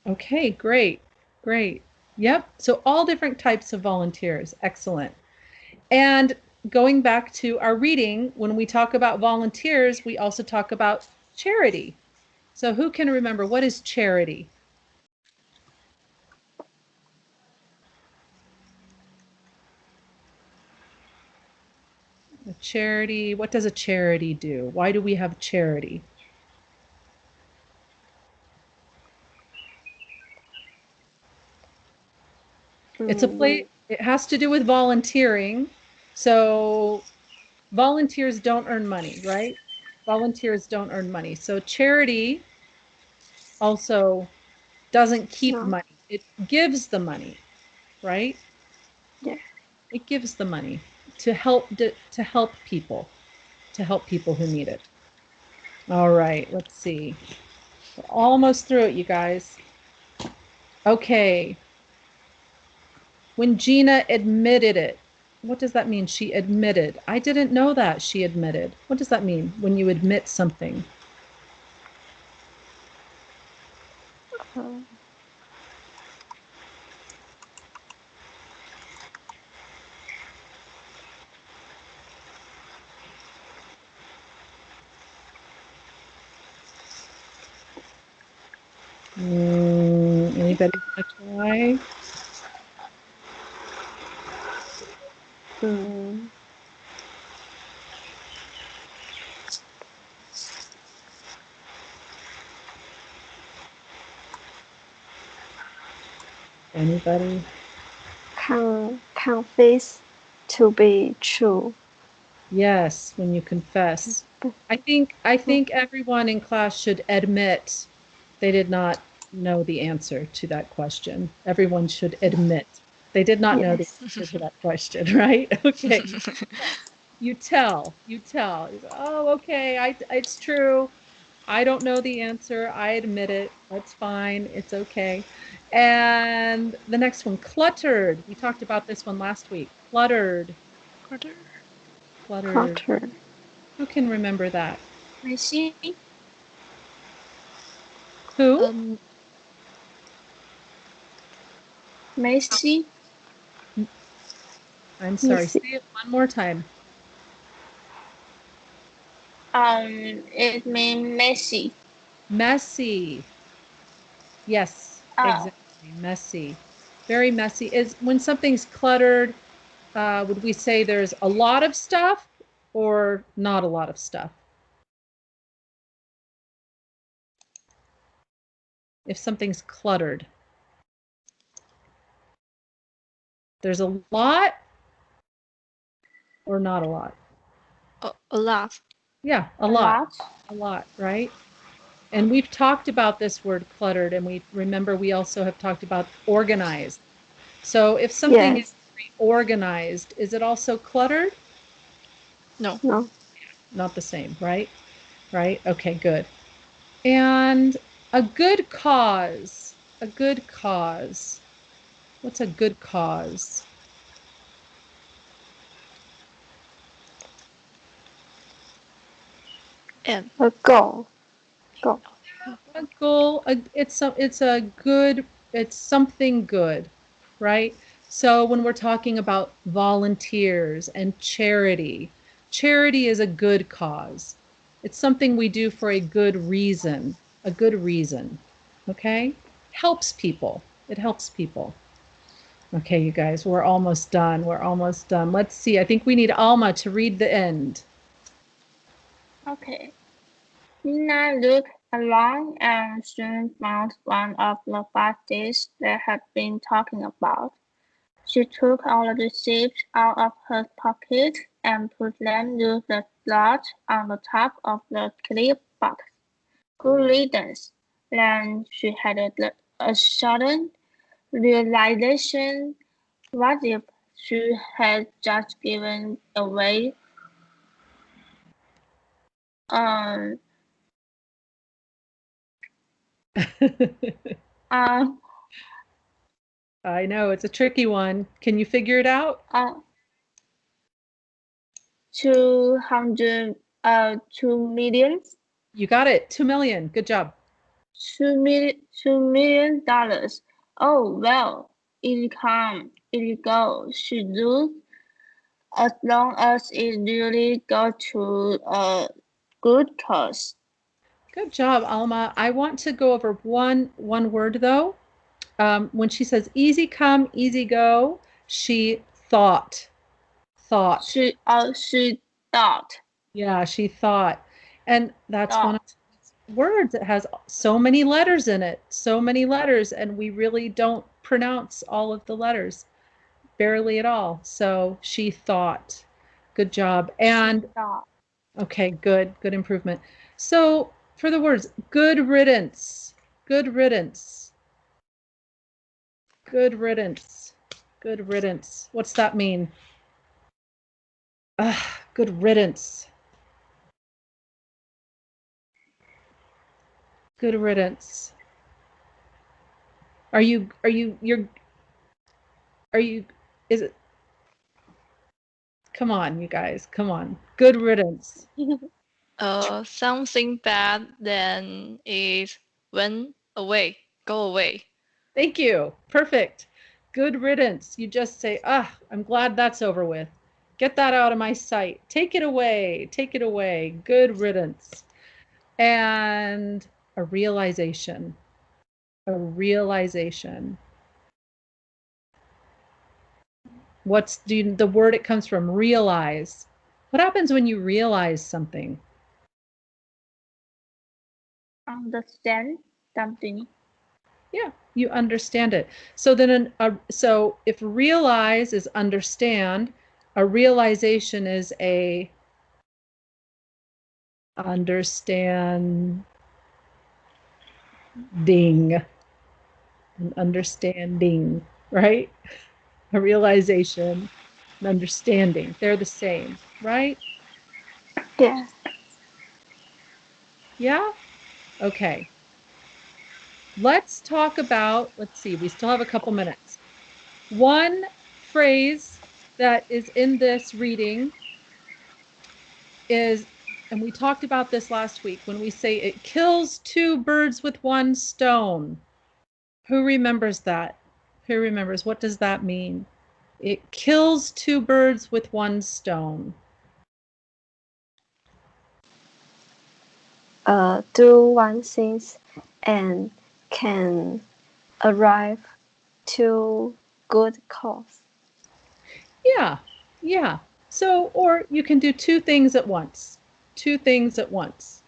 [SPEAKER 1] Okay, great. Great. Yep. So all different types of volunteers. Excellent. And going back to our reading, when we talk about volunteers, we also talk about charity. So who can remember what is charity? A charity, what does a charity do? Why do we have charity? It's a
[SPEAKER 2] Mm.
[SPEAKER 1] place, it has to do with volunteering. So volunteers don't earn money, right? Volunteers don't earn money. So charity also doesn't keep
[SPEAKER 2] No.
[SPEAKER 1] money. It gives the money, right?
[SPEAKER 2] Yeah.
[SPEAKER 1] It gives the money to help people who need it. All right, let's see. We're almost through it, you guys. Okay. When Gina admitted it, what does that mean? She admitted. I didn't know that she admitted. What does that mean when you admit something?
[SPEAKER 2] Uh,
[SPEAKER 1] Anybody want to try?
[SPEAKER 2] Mm,
[SPEAKER 1] Anybody?
[SPEAKER 2] confess to be true.
[SPEAKER 1] Yes, when you confess. I think everyone in class should admit they did not know the answer to that question. Everyone should admit they did not know the
[SPEAKER 2] Yes.
[SPEAKER 1] answer to that question, right? Okay. You tell. You tell. You say, oh, okay, it's true. I don't know the answer. I admit it. That's fine. It's okay. And the next one, cluttered. We talked about this one last week. Cluttered.
[SPEAKER 3] Quarter.
[SPEAKER 1] Cluttered.
[SPEAKER 2] Clutter.
[SPEAKER 1] Who can remember that?
[SPEAKER 4] Messy,
[SPEAKER 1] Who?
[SPEAKER 3] Um,
[SPEAKER 4] messy,
[SPEAKER 1] I'm sorry. Say
[SPEAKER 2] Missy.
[SPEAKER 1] it one more time.
[SPEAKER 4] it means messy.
[SPEAKER 1] Messy. Yes,
[SPEAKER 4] Oh,
[SPEAKER 1] exactly. Messy. Very messy. Is when something's cluttered, would we say there's a lot of stuff or not a lot of stuff? If something's cluttered, there's a lot or not a lot?
[SPEAKER 3] a lot.
[SPEAKER 1] Yeah, a
[SPEAKER 4] a
[SPEAKER 1] lot.
[SPEAKER 4] lot.
[SPEAKER 1] A lot, right? And we've talked about this word cluttered, and we remember we also have talked about organized. So if something is
[SPEAKER 2] Yes.
[SPEAKER 1] organized, is it also cluttered?
[SPEAKER 3] No.
[SPEAKER 2] No.
[SPEAKER 1] Not the same, right? Right? Okay, good. And a good cause. A good cause. What's a good cause?
[SPEAKER 3] M.
[SPEAKER 2] A goal. Goal.
[SPEAKER 1] A goal, it's a good, it's something good, right? So when we're talking about volunteers and charity is a good cause. It's something we do for a good reason, a good reason. Okay? Helps people. It helps people. Okay, you guys, we're almost done. We're almost done. Let's see. I think we need Alma to read the end.
[SPEAKER 4] Okay. Nina looked along and soon found one of the baskets they had been talking about. She took all the receipts out of her pocket and put them to the slot on the top of the clip box. Good riddance. Then she had a sudden realization. What if she had just given away um um
[SPEAKER 1] I know it's a tricky one. Can you figure it out?
[SPEAKER 4] uh 2 million
[SPEAKER 1] You got it. 2 million. Good job.
[SPEAKER 4] $2 million. Oh well, it go should do as long as it really go to a good cause.
[SPEAKER 1] Good job, Alma. I want to go over one word though. When she says easy come, easy go, she thought. Thought.
[SPEAKER 4] She thought
[SPEAKER 1] Yeah, she thought. And that's one of
[SPEAKER 4] thought.
[SPEAKER 1] those words that has so many letters in it. So many letters, and we really don't pronounce all of the letters. Barely at all. So she thought. Good job.
[SPEAKER 4] She
[SPEAKER 1] And
[SPEAKER 4] thought.
[SPEAKER 1] okay, good improvement. So for the words, good riddance, good riddance, good riddance, good riddance. What's that mean? Good riddance, good riddance. Are you, is it, come on, you guys, come on. Good riddance.
[SPEAKER 3] Something bad then is went away. Go away.
[SPEAKER 1] Thank you. Perfect. Good riddance. You just say, I'm glad that's over with. Get that out of my sight. Take it away. Take it away. Good riddance. And a realization. A realization. What's the word it comes from? Realize. What happens when you realize something?
[SPEAKER 4] Understand something.
[SPEAKER 1] Yeah, you understand it. So then, so if realize is understand, a realization is a understanding, an understanding, right? A realization, an understanding. They're the same, right?
[SPEAKER 2] Yes.
[SPEAKER 1] Yeah? Okay. Let's talk about, let's see, we still have a couple minutes. One phrase that is in this reading is, and we talked about this last week, when we say it kills two birds with one stone. Who remembers that? Who remembers? What does that mean? It kills two birds with one stone.
[SPEAKER 2] Do one thing and can arrive to good cause.
[SPEAKER 1] Yeah, yeah. So, or you can do two things at once. Two things at once.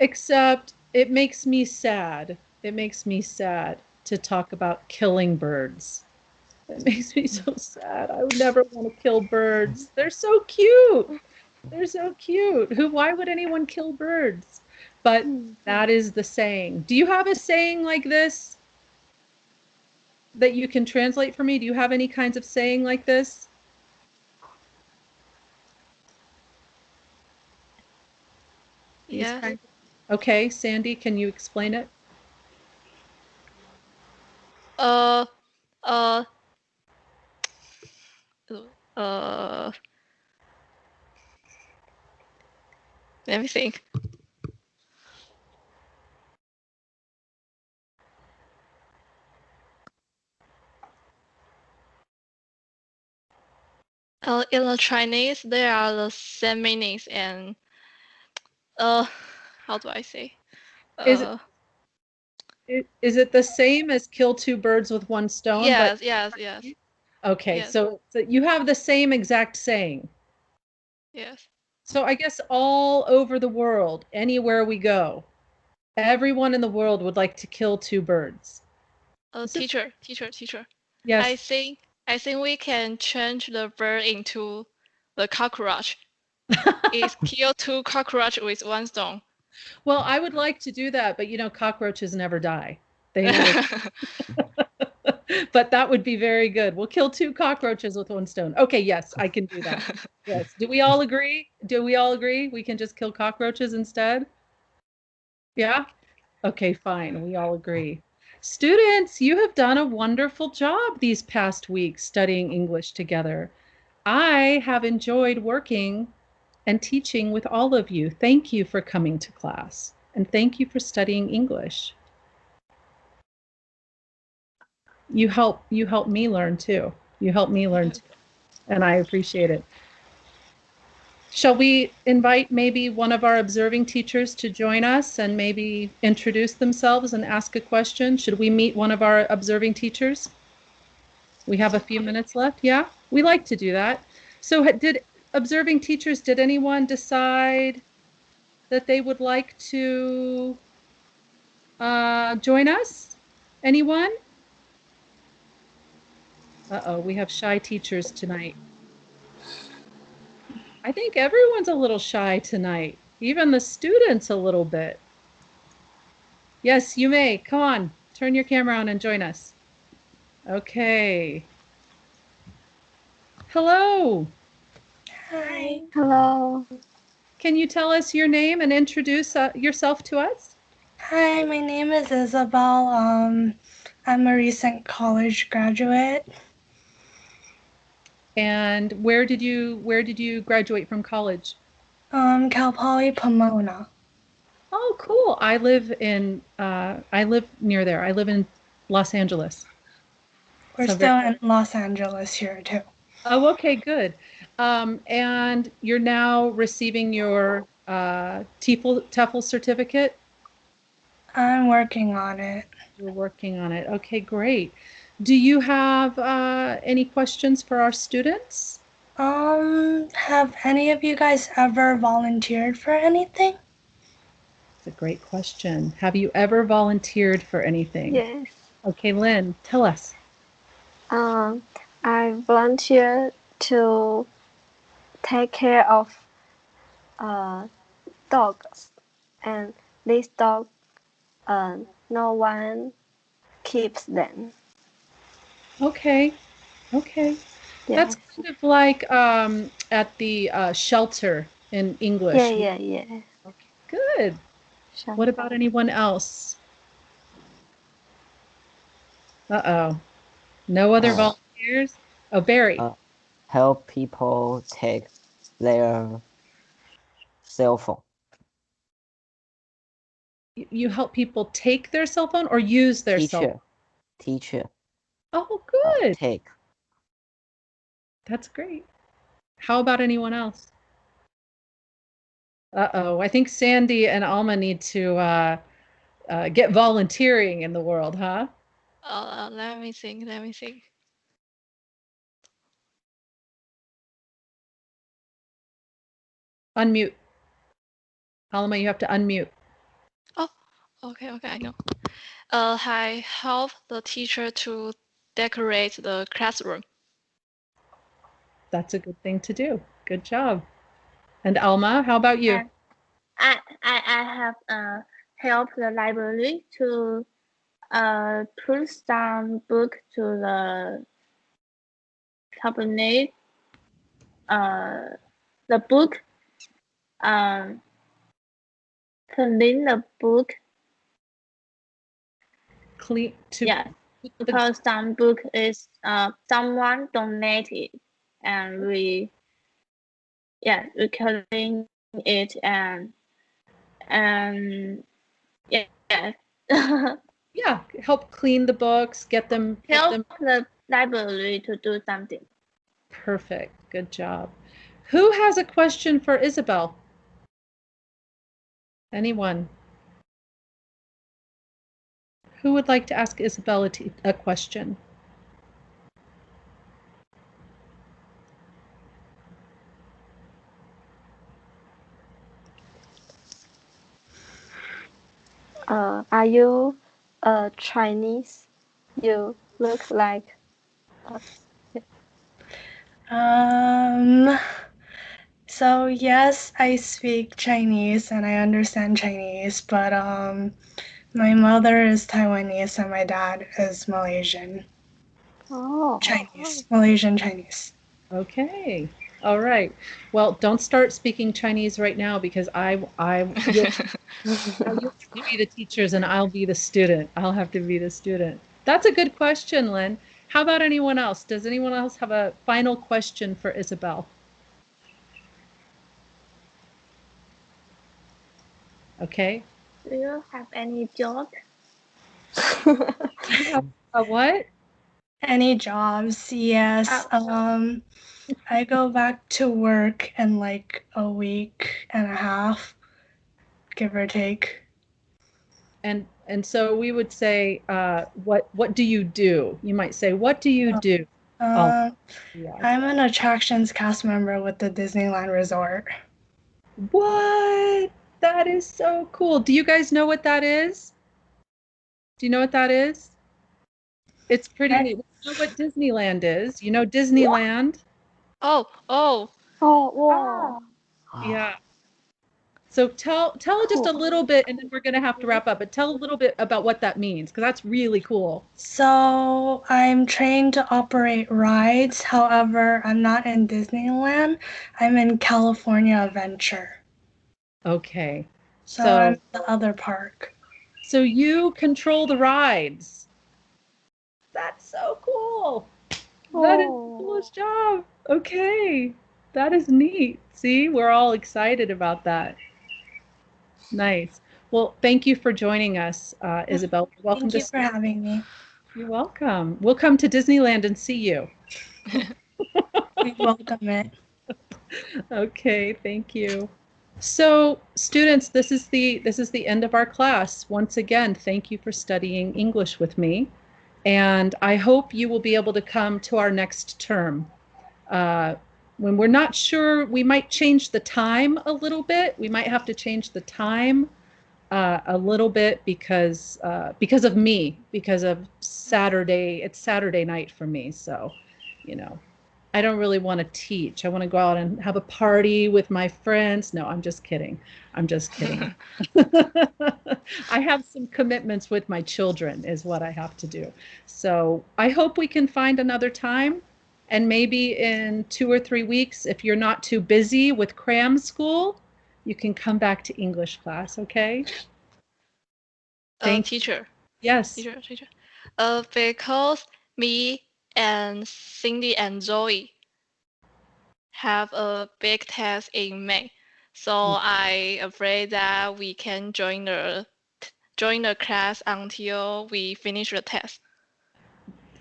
[SPEAKER 1] Except it makes me sad. It makes me sad to talk about killing birds. It makes me so sad. I would never want to kill birds. They're so cute. They're so cute. Why would anyone kill birds? But that is the saying. Do you have a saying like this that you can translate for me? Do you have any kinds of saying like this? These
[SPEAKER 3] Yes.
[SPEAKER 1] kinds of... Okay, Sandy, can you explain it?
[SPEAKER 3] Uh, uh, uh, let me think. In the Chinese, there are the same meanings and how do I say?
[SPEAKER 1] Is
[SPEAKER 3] Uh,
[SPEAKER 1] is it the same as kill two birds with one stone? But
[SPEAKER 3] yes, yes, yes,
[SPEAKER 1] okay,
[SPEAKER 3] yes,
[SPEAKER 1] so you have the same exact saying.
[SPEAKER 3] yes.
[SPEAKER 1] So I guess all over the world, anywhere we go, everyone in the world would like to kill two birds. This is...
[SPEAKER 3] Teacher. I
[SPEAKER 1] Yes.
[SPEAKER 3] think I think we can change the bird into the cockroach. It's kill two cockroach with one stone.
[SPEAKER 1] Well, I would like to do that, but cockroaches never die. They never... But that would be very good. We'll kill two cockroaches with one stone. Okay, yes, I can do that. Yes. Do we all agree? Do we all agree we can just kill cockroaches instead? Yeah? Okay, fine. We all agree. Students, you have done a wonderful job these past weeks studying English together. I have enjoyed working and teaching with all of you. Thank you for coming to class, and thank you for studying English. You help me learn too. You help me learn too, and I appreciate it. Shall we invite maybe one of our observing teachers to join us and maybe introduce themselves and ask a question? Should we meet one of our observing teachers? We have a few minutes left. Yeah, we like to do that. So did observing teachers, did anyone decide that they would like to join us? Anyone? Uh-oh, we have shy teachers tonight. I think everyone's a little shy tonight, even the students a little bit. Yes, you may. Come on, turn your camera on and join us. Okay. Hello.
[SPEAKER 6] Hi.
[SPEAKER 2] Hello.
[SPEAKER 1] Can you tell us your name and introduce yourself to us?
[SPEAKER 6] Hi, my name is Isabel. I'm a recent college graduate.
[SPEAKER 1] And where did you graduate from college?
[SPEAKER 6] Cal Poly Pomona.
[SPEAKER 1] Oh, cool. I live near there. I live in Los Angeles.
[SPEAKER 6] We're
[SPEAKER 1] So very...
[SPEAKER 6] still in Los Angeles here too.
[SPEAKER 1] Oh, okay, good. And you're now receiving your TEFL certificate?
[SPEAKER 6] I'm working on it.
[SPEAKER 1] You're working on it. Okay, great. Do you have any questions for our students?
[SPEAKER 6] Have any of you guys ever volunteered for anything?
[SPEAKER 1] It's a great question. Have you ever volunteered for anything?
[SPEAKER 2] Yes.
[SPEAKER 1] Okay, Lynn, tell us.
[SPEAKER 2] I volunteer to take care of dogs, and these dogs, no one keeps them.
[SPEAKER 1] Okay, okay. That's
[SPEAKER 2] Yes.
[SPEAKER 1] kind of like at the shelter in English.
[SPEAKER 2] Yeah.
[SPEAKER 1] Okay, good.
[SPEAKER 2] Sure.
[SPEAKER 1] What about anyone else? Uh-oh. No other
[SPEAKER 5] Uh,
[SPEAKER 1] volunteers? Oh, Barry.
[SPEAKER 5] uh, help people take their cell phone.
[SPEAKER 1] You help people take their cell phone or use their cell phone?
[SPEAKER 5] Teacher,
[SPEAKER 1] Oh, good.
[SPEAKER 5] take.
[SPEAKER 1] That's great. How about anyone else? Uh-oh. I think Sandy and Alma need to get volunteering in the world, huh?
[SPEAKER 3] Let me think. Let me think.
[SPEAKER 1] Unmute. Alma, you have to unmute.
[SPEAKER 3] Oh, okay, I know. I help the teacher to decorate the classroom.
[SPEAKER 1] That's a good thing to do. Good job. And Alma, how about you?
[SPEAKER 4] And I have helped the library to put some book to the cabinet. The book um clean the book.
[SPEAKER 1] Clean to
[SPEAKER 4] Yeah,
[SPEAKER 1] put the
[SPEAKER 4] because some book is someone donated, and we clean it and yeah
[SPEAKER 1] yeah, help clean the books, get them, put
[SPEAKER 4] help
[SPEAKER 1] them
[SPEAKER 4] the library to do something.
[SPEAKER 1] perfect. Good job. Who has a question for Isabel? Anyone? Who would like to ask Isabel a question?
[SPEAKER 2] Are you Chinese? You look like us.
[SPEAKER 6] Um, so yes, I speak Chinese and I understand Chinese, but my mother is Taiwanese and my dad is Malaysian.
[SPEAKER 2] Oh.
[SPEAKER 6] Malaysian Chinese.
[SPEAKER 1] Okay. All right. Well, don't start speaking Chinese right now because you'll now you'll have to be the teachers and I'll be the student. I'll have to be the student. That's a good question, Lynn. How about anyone else? Does anyone else have a final question for Isabel? Okay.
[SPEAKER 4] Do you have any job?
[SPEAKER 1] Do you have a what?
[SPEAKER 6] Any jobs? Yes. I go back to work in like a week and a half, give or take.
[SPEAKER 1] And so we would say, what do you do? You might say, what do you do? Oh, yeah.
[SPEAKER 6] I'm an attractions cast member with the Disneyland Resort.
[SPEAKER 1] What? That is so cool. Do you guys know what that is? Do you know what that is? It's pretty neat. You know what Disneyland is? You know Disneyland?
[SPEAKER 3] Oh,
[SPEAKER 2] Oh, wow.
[SPEAKER 1] Yeah. So tell just a
[SPEAKER 2] Cool.
[SPEAKER 1] little bit, and then we're gonna have to wrap up. But tell a little bit about what that means, because that's really cool.
[SPEAKER 6] So I'm trained to operate rides. However, I'm not in Disneyland. I'm in California Adventure.
[SPEAKER 1] Okay.
[SPEAKER 6] So I'm
[SPEAKER 1] So
[SPEAKER 6] the other park.
[SPEAKER 1] so you control the rides. That's so cool. That is the
[SPEAKER 2] Oh.
[SPEAKER 1] coolest job. Okay. That is neat. See, we're all excited about that. Nice. Well, thank you for joining us, Isabel. You're welcome
[SPEAKER 6] Thank
[SPEAKER 1] to.
[SPEAKER 6] you for having me.
[SPEAKER 1] You're welcome. We'll come to Disneyland and see you.
[SPEAKER 6] We welcome it.
[SPEAKER 1] Okay, thank you. So, students, this is the end of our class. Once again, thank you for studying English with me. And I hope you will be able to come to our next term. When we're not sure, we might change the time a little bit. We might have to change the time a little bit because of me, because of Saturday. It's Saturday night for me, so I don't really want to teach. I want to go out and have a party with my friends. No, I'm just kidding. I'm just kidding. I have some commitments with my children, is what I have to do. So I hope we can find another time. And maybe in 2 or 3 weeks, if you're not too busy with cram school, you can come back to English class, okay? Thank you.
[SPEAKER 3] Teacher,
[SPEAKER 1] Yes.
[SPEAKER 3] teacher. Because me and Cindy and Zoe have a big test in May, so I afraid that we can join the class until we finish the test.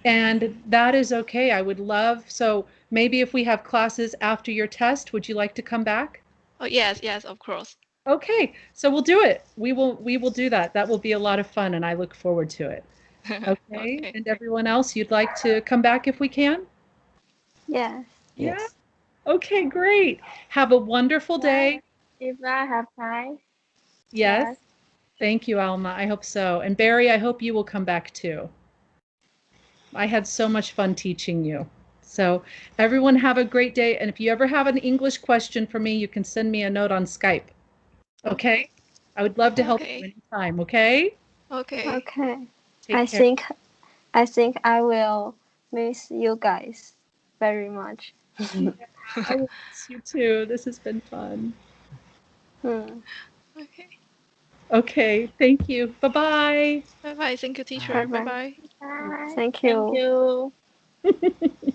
[SPEAKER 1] And that is okay. I would love, so maybe if we have classes after your test, would you like to come back?
[SPEAKER 3] Oh yes, of course.
[SPEAKER 1] Okay, so we'll do it. We will do that. That will be a lot of fun and I look forward to it. Okay,
[SPEAKER 3] Okay.
[SPEAKER 1] and everyone else, you'd like to come back if we can?
[SPEAKER 2] Yes.
[SPEAKER 1] Yeah.
[SPEAKER 5] Yes.
[SPEAKER 1] Okay, great. Have a wonderful day.
[SPEAKER 4] If I have time,
[SPEAKER 1] Yes.
[SPEAKER 4] yes.
[SPEAKER 1] Thank you, Alma. I hope so. And Barry, I hope you will come back too. I had so much fun teaching you. So everyone have a great day. And if you ever have an English question for me, you can send me a note on Skype. Okay? I would love to help you
[SPEAKER 3] Okay.
[SPEAKER 1] anytime, okay?
[SPEAKER 3] Okay.
[SPEAKER 2] Okay.
[SPEAKER 1] Take
[SPEAKER 2] I
[SPEAKER 1] care.
[SPEAKER 2] think I will miss you guys very much.
[SPEAKER 1] Yeah, I will miss you too. This has been fun.
[SPEAKER 2] Hmm.
[SPEAKER 3] Okay.
[SPEAKER 1] Okay, thank you. Bye-bye.
[SPEAKER 3] Bye bye. Thank you,
[SPEAKER 2] Bye
[SPEAKER 3] teacher.
[SPEAKER 5] Bye.
[SPEAKER 3] Bye
[SPEAKER 2] bye.
[SPEAKER 3] bye.
[SPEAKER 4] Bye.
[SPEAKER 2] Thank
[SPEAKER 4] Thank
[SPEAKER 2] you.
[SPEAKER 4] you.